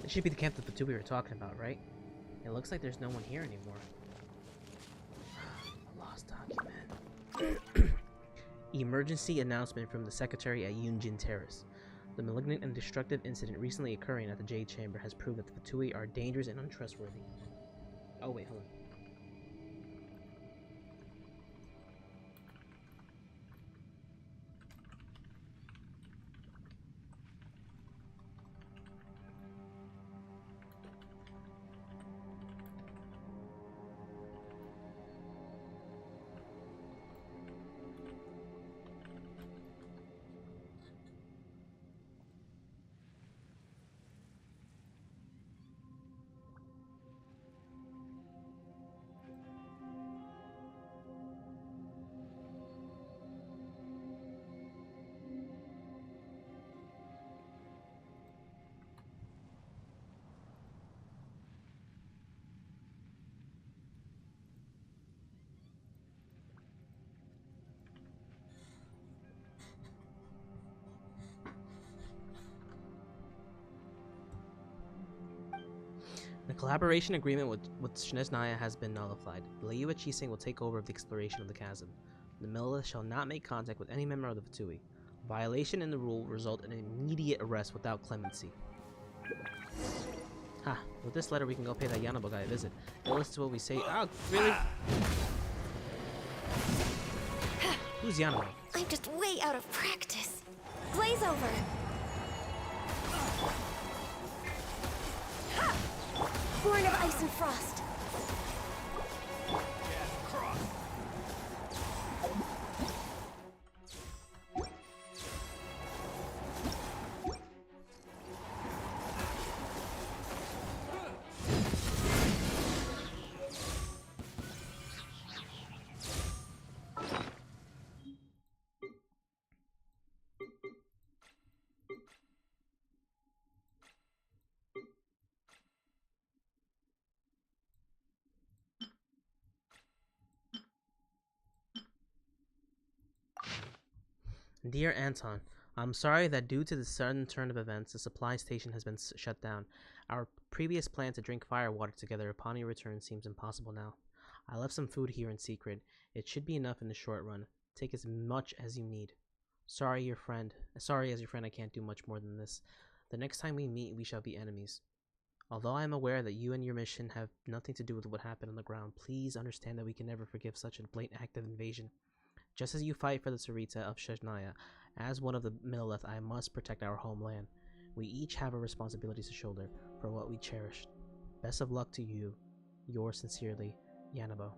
It should be the camp that the two we were talking about, right? It looks like there's no one here anymore. A lost document. Emergency announcement from the secretary at Yunjin Terrace. The malignant and destructive incident recently occurring at the Jade Chamber has proved that the Fatui are dangerous and untrustworthy. Oh wait, hold on. The collaboration agreement with Shinesnaya has been nullified. Liyue Chising will take over the exploration of the chasm. The Milla shall not make contact with any member of the Fatui. Violation in the rule will result in immediate arrest without clemency. Ha! With this letter we can go pay that Yanobo guy a visit. He'll listen to what we say. Oh, really? Who's Yanobo? I'm just way out of practice. Glaze over. Born of ice and frost. Dear Anton, I'm sorry that due to the sudden turn of events, the supply station has been shut down. Our previous plan to drink firewater together upon your return seems impossible now. I left some food here in secret. It should be enough in the short run. Take as much as you need. Sorry as your friend, I can't do much more than this. The next time we meet, we shall be enemies. Although I am aware that you and your mission have nothing to do with what happened on the ground, please understand that we can never forgive such a blatant act of invasion. Just as you fight for the Sarita of Sheshnaya, as one of the Millelith, I must protect our homeland. We each have our responsibilities to shoulder for what we cherish. Best of luck to you. Yours sincerely, Yanabo.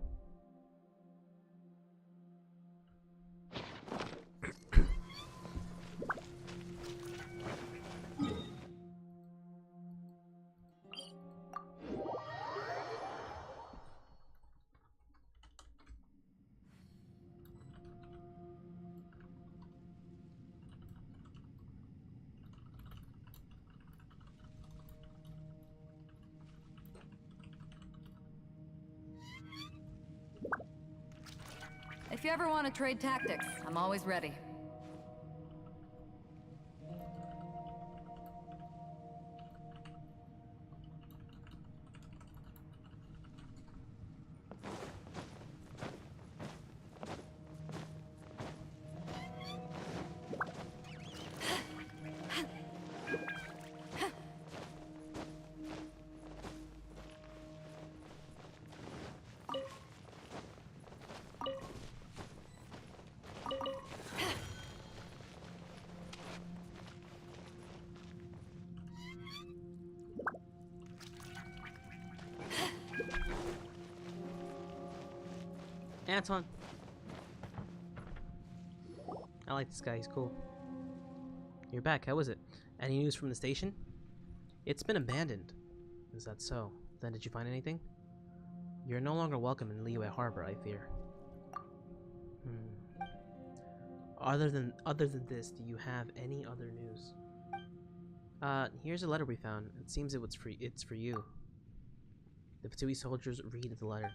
If you ever want to trade tactics, I'm always ready. Anton. I like this guy, he's cool. You're back, how is it? Any news from the station? It's been abandoned. Is that so? Then did you find anything? You're no longer welcome in Liyue Harbor, I fear. Other than this, do you have any other news? Here's a letter we found. It seems it's for you. The Fatui soldiers read the letter.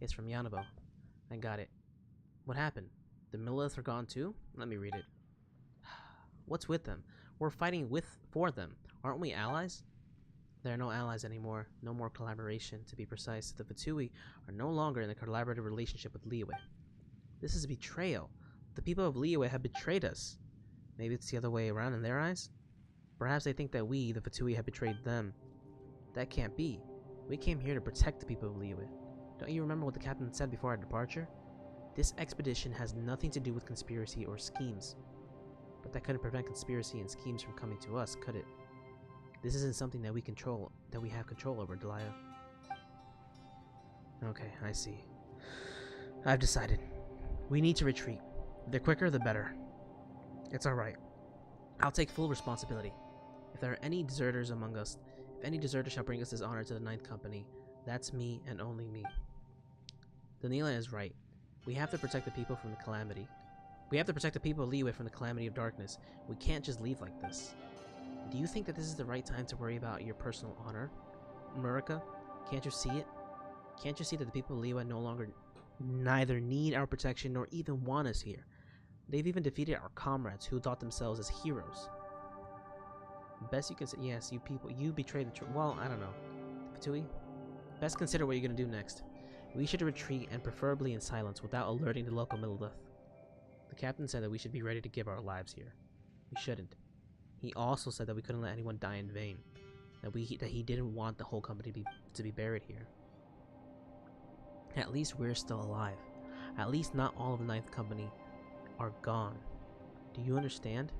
It's from Yanabo. I got it. What happened? The Millelith are gone too? Let me read it. What's with them? We're fighting for them. Aren't we allies? There are no allies anymore. No more collaboration, to be precise. The Fatui are no longer in a collaborative relationship with Liyue. This is a betrayal. The people of Liyue have betrayed us. Maybe it's the other way around in their eyes? Perhaps they think that we, the Fatui, have betrayed them. That can't be. We came here to protect the people of Liyue. Don't you remember what the captain said before our departure? This expedition has nothing to do with conspiracy or schemes. But that couldn't prevent conspiracy and schemes from coming to us, could it? This isn't something that we have control over, Delia. Okay, I see. I've decided. We need to retreat. The quicker, the better. It's alright. I'll take full responsibility. If there are any deserters among us, if any deserter shall bring us dishonor to the Ninth Company, that's me and only me. Daniela is right. We have to protect the people from the calamity. We have to protect the people of Liyue from the calamity of darkness. We can't just leave like this. Do you think that this is the right time to worry about your personal honor? Murica, can't you see it? Can't you see that the people of Liyue neither need our protection nor even want us here? They've even defeated our comrades who thought themselves as heroes. Best you can say, yes, you people, you betrayed the truth. Well, I don't know. Fatui, best consider what you're gonna do next. We should retreat, and preferably in silence, without alerting the local Millelith. The captain said that we should be ready to give our lives here. We shouldn't. He also said that we couldn't let anyone die in vain. That he didn't want the whole company to be buried here. At least we're still alive. At least not all of the Ninth Company are gone. Do you understand?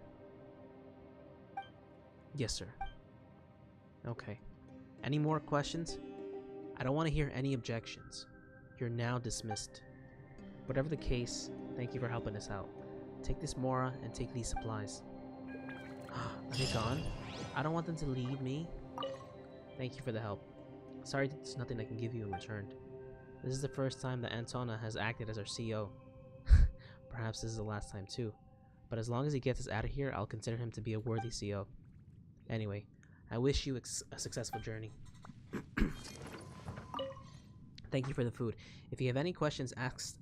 Yes, sir. Okay. Any more questions? I don't want to hear any objections. You're now dismissed. Whatever the case, thank you for helping us out. Take this Mora and take these supplies. Are they gone? I don't want them to leave me. Thank you for the help. Sorry there's nothing I can give you in return. This is the first time that Antona has acted as our CEO. Perhaps this is the last time too. But as long as he gets us out of here, I'll consider him to be a worthy CEO. Anyway, I wish you a successful journey. Thank you for the food. If you have any questions,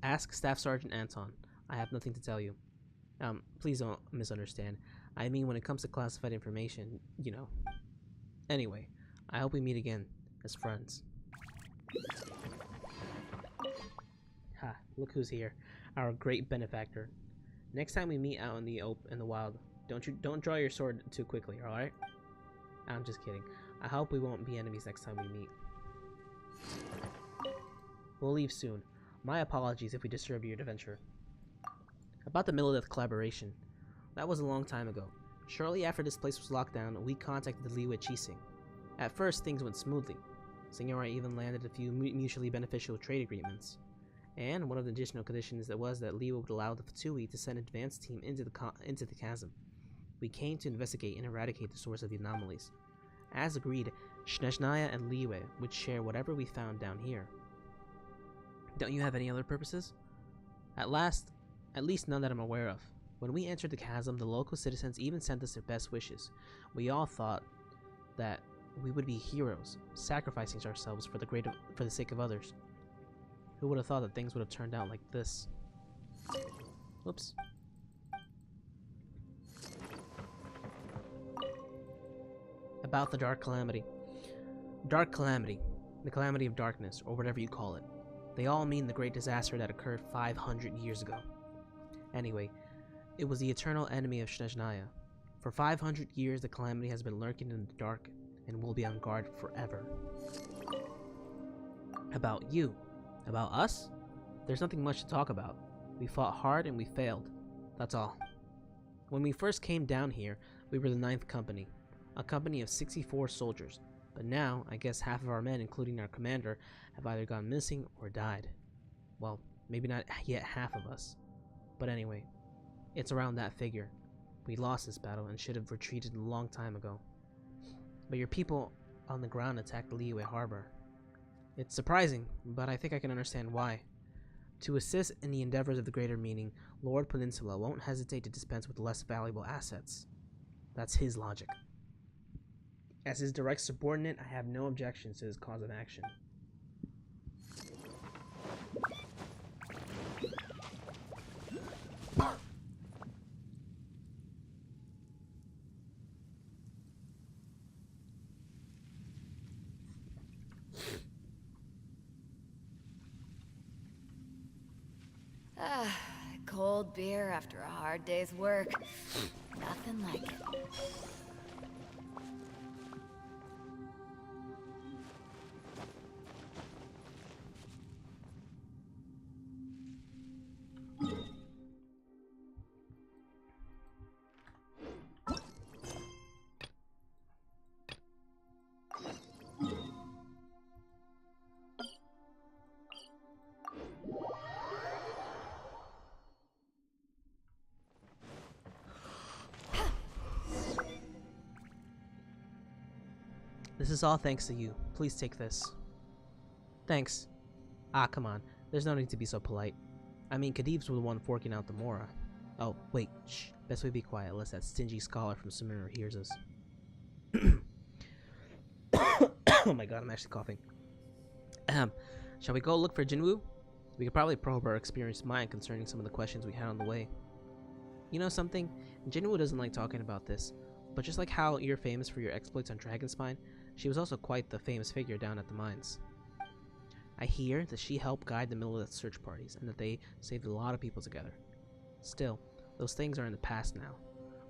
ask Staff Sergeant Anton. I have nothing to tell you. Please don't misunderstand. I mean, when it comes to classified information, you know. Anyway, I hope we meet again as friends. Ha, look who's here. Our great benefactor. Next time we meet out in the wild, don't draw your sword too quickly, alright? I'm just kidding. I hope we won't be enemies next time we meet. We'll leave soon. My apologies if we disturbed your adventure. About the Millelith collaboration. That was a long time ago. Shortly after this place was locked down, we contacted the Liyue Qixing. At first, things went smoothly. Senora even landed a few mutually beneficial trade agreements. And one of the additional conditions was that Liyue would allow the Fatui to send an advance team into the chasm. We came to investigate and eradicate the source of the anomalies. As agreed, Snezhnaya and Liyue would share whatever we found down here. Don't you have any other purposes? At least none that I'm aware of. When we entered the chasm, the local citizens even sent us their best wishes. We all thought that we would be heroes, sacrificing ourselves for the sake of others. Who would have thought that things would have turned out like this? Whoops. About the Dark Calamity. Dark Calamity. The Calamity of Darkness, or whatever you call it. They all mean the great disaster that occurred 500 years ago. Anyway, it was the eternal enemy of Snezhnaya. For 500 years, the Calamity has been lurking in the dark and will be on guard forever. About you. About us? There's nothing much to talk about. We fought hard and we failed. That's all. When we first came down here, we were the 9th Company, a company of 64 soldiers. But now, I guess half of our men, including our commander, have either gone missing or died. Well, maybe not yet half of us. But anyway, it's around that figure. We lost this battle and should have retreated a long time ago. But your people on the ground attacked Liyue Harbor. It's surprising, but I think I can understand why. To assist in the endeavors of the greater meaning, Lord Peninsula won't hesitate to dispense with less valuable assets. That's his logic. As his direct subordinate, I have no objections to his cause of action. Cold beer after a hard day's work. Nothing like it. This is all thanks to you. Please take this. Thanks. Ah, come on. There's no need to be so polite. I mean, Khadiv's the one forking out the Mora. Oh, wait. Shh. Best we be quiet, unless that stingy scholar from Sumeru hears us. Oh my god, I'm actually coughing. Shall we go look for Jinwoo? We could probably probe our experienced mind concerning some of the questions we had on the way. You know something? Jinwoo doesn't like talking about this, but just like how you're famous for your exploits on Dragonspine, she was also quite the famous figure down at the mines. I hear that she helped guide the Millelith search parties, and that they saved a lot of people together. Still, those things are in the past now.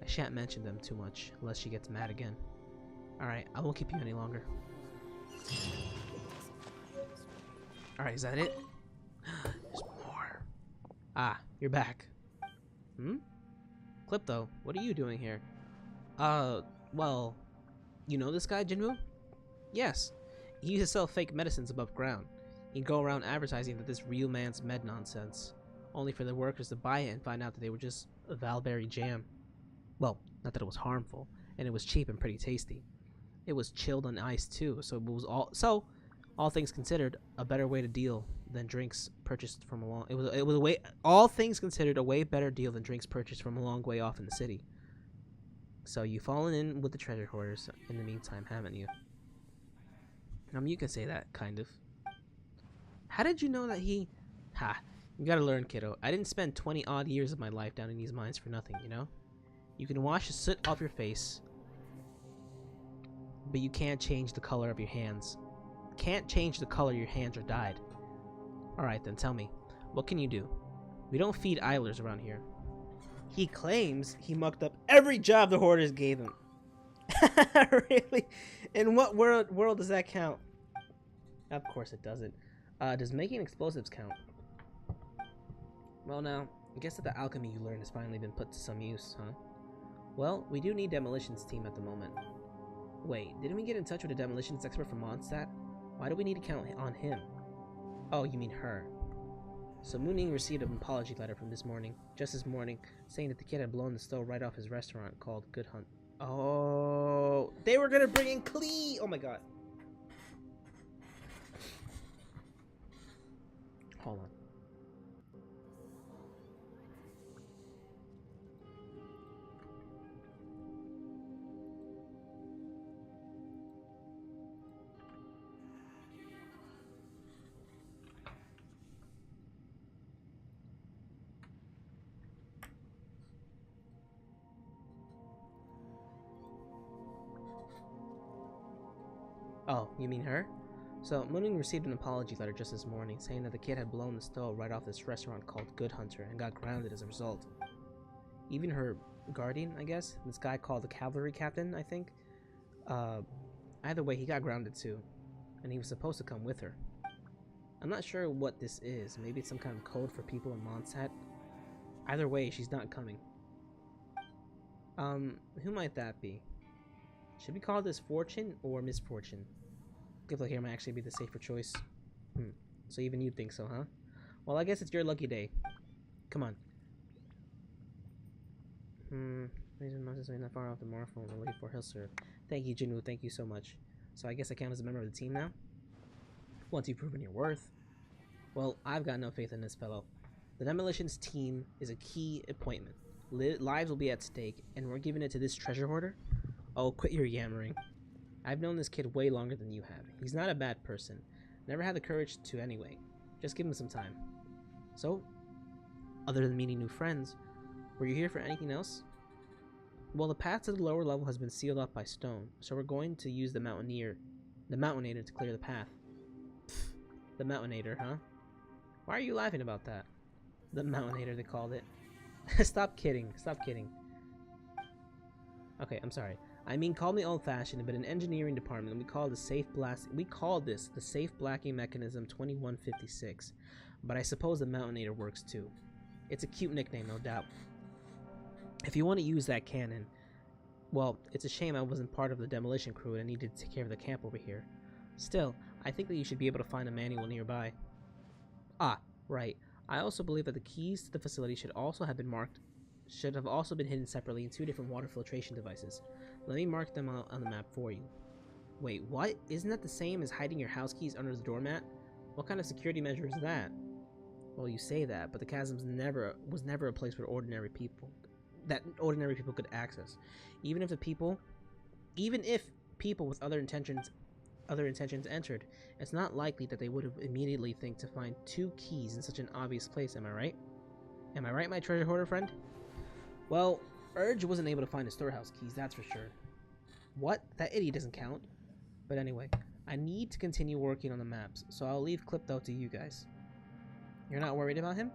I shan't mention them too much, unless she gets mad again. Alright, I won't keep you any longer. Alright, is that it? There's more. Ah, you're back. Clipto, what are you doing here? Well, you know this guy, Jinwoo? Yes. He used to sell fake medicines above ground. He'd go around advertising that this real man's med nonsense, only for the workers to buy it and find out that they were just a Valberry jam. Well, not that it was harmful, and it was cheap and pretty tasty. It was chilled on ice too, so it was all things considered, a better way to deal than drinks purchased from a long. It was a way. All things considered, a way better deal than drinks purchased from a long way off in the city. So you've fallen in with the treasure hoarders in the meantime, haven't you? You can say that, kind of. How did you know that he... You gotta learn, kiddo. I didn't spend 20 odd years of my life down in these mines for nothing, you know? You can wash the soot off your face, but you can't change the color of your hands. Can't change the color your hands are dyed. Alright then, tell me, what can you do? We don't feed idlers around here. He claims he mucked up every job the Hoarders gave him. Really? In what world does that count? Of course it doesn't. Does making explosives count? Well now, I guess that the alchemy you learned has finally been put to some use, huh? Well, we do need Demolition's team at the moment. Wait, didn't we get in touch with a demolitions expert from Mondstadt? Why do we need to count on him? Oh, you mean her. So Mooning received an apology letter from just this morning, saying that the kid had blown the stove right off his restaurant called Good Hunt. Oh, they were gonna bring in Klee! Oh my god. Hold on. Oh, you mean her? So, Mooning received an apology letter just this morning, saying that the kid had blown the stove right off this restaurant called Good Hunter and got grounded as a result. Even her guardian, I guess? This guy called the cavalry captain, I think? Either way, he got grounded too, and he was supposed to come with her. I'm not sure what this is. Maybe it's some kind of code for people in Mondstadt. Either way, she's not coming. Who might that be? Should we call this Fortune or Misfortune? Gives like here might actually be the safer choice. So even you think so, huh? Well, I guess it's your lucky day. Come on. Reason Moses ain't not far off the Morphone and wait for he'll serve. Thank you, Jinwoo. Thank you so much. So I guess I count as a member of the team now? Once you've proven your worth. Well, I've got no faith in this fellow. The Demolitions team is a key appointment. Lives will be at stake, and we're giving it to this treasure hoarder? Oh, quit your yammering. I've known this kid way longer than you have. He's not a bad person. Never had the courage to anyway. Just give him some time. So, other than meeting new friends, were you here for anything else? Well, the path to the lower level has been sealed off by stone, so we're going to use the Mountainator to clear the path. Pfft, the Mountainator, huh? Why are you laughing about that? The Mountainator, they called it. Stop kidding. Stop kidding. Okay, I'm sorry. I mean, call me old-fashioned, but in engineering department, we call this the safe blacking mechanism 2156. But I suppose the Mountainator works too. It's a cute nickname, no doubt. If you want to use that cannon, well, it's a shame I wasn't part of the demolition crew and I needed to take care of the camp over here. Still, I think that you should be able to find a manual nearby. Ah, right. I also believe that the keys to the facility should have also been hidden separately in 2 different water filtration devices. Let me mark them out on the map for you. Wait, what? Isn't that the same as hiding your house keys under the doormat? What kind of security measure is that? Well, you say that, but the Chasm was never a place where ordinary people could access. Even if people with other intentions entered, it's not likely that they would have immediately think to find 2 keys in such an obvious place, am I right? Am I right, my treasure hoarder friend? Well, Urge wasn't able to find the storehouse keys, that's for sure. What? That idiot doesn't count. But anyway, I need to continue working on the maps, so I'll leave Clipto to you guys. You're not worried about him?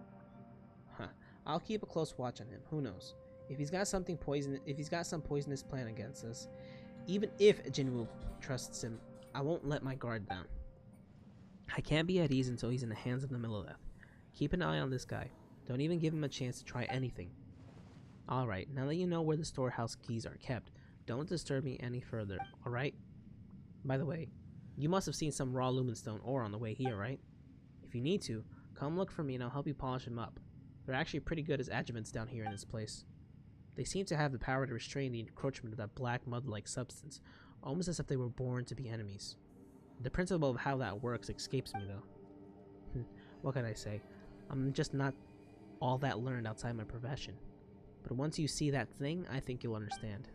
Huh. I'll keep a close watch on him. Who knows? If he's got some poisonous plan against us, even if Jinwoo trusts him, I won't let my guard down. I can't be at ease until he's in the hands of the Millelith. Keep an eye on this guy. Don't even give him a chance to try anything. Alright, now that you know where the storehouse keys are kept, don't disturb me any further, alright? By the way, you must have seen some raw lumenstone ore on the way here, right? If you need to, come look for me and I'll help you polish them up. They're actually pretty good as adjuvants down here in this place. They seem to have the power to restrain the encroachment of that black mud-like substance, almost as if they were born to be enemies. The principle of how that works escapes me, though. What can I say? I'm just not all that learned outside my profession. But once you see that thing, I think you'll understand.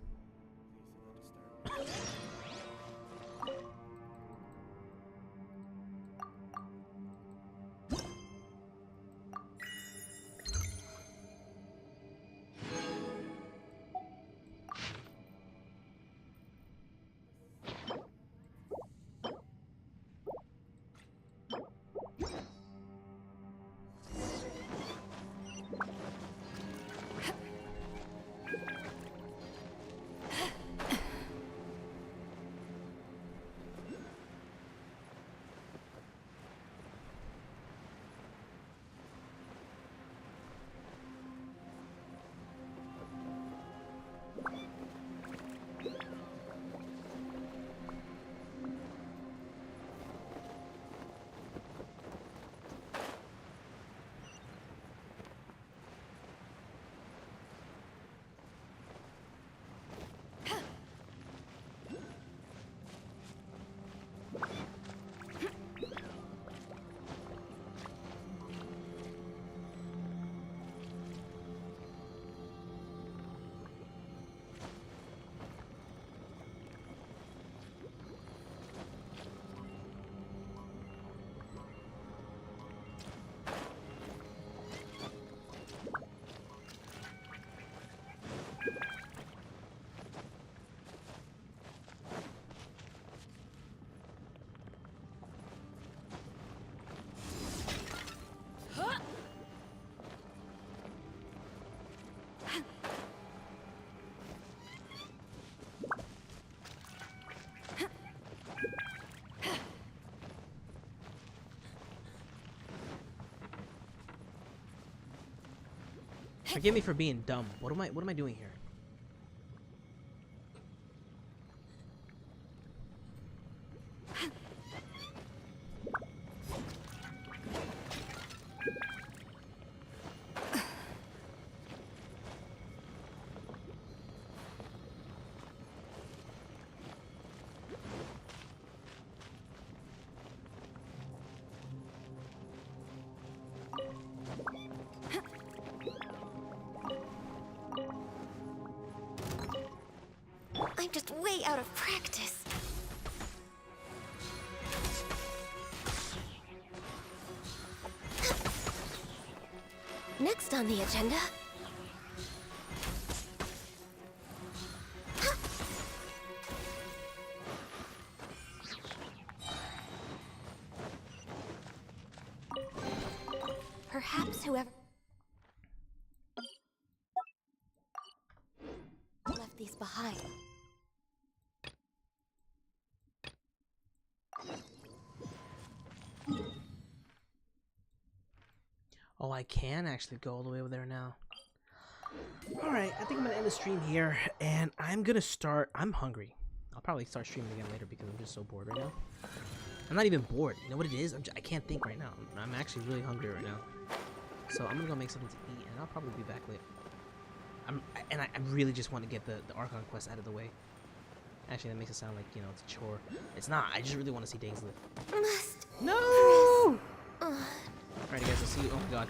Forgive me for being dumb. What am I doing here? I'm just way out of practice. Next on the agenda. Perhaps whoever left these behind. Oh, I can actually go all the way over there now. Alright, I think I'm gonna end the stream here, and I'm gonna start... I'm hungry. I'll probably start streaming again later because I'm just so bored right now. I'm not even bored. You know what it is? I can't think right now. I'm actually really hungry right now. So I'm gonna go make something to eat, and I'll probably be back later. I really just want to get the Archon quest out of the way. Actually, that makes it sound like, you know, it's a chore. It's not. I just really want to see Danes live. Must. No! Alright, guys, I'll see you. Oh my god.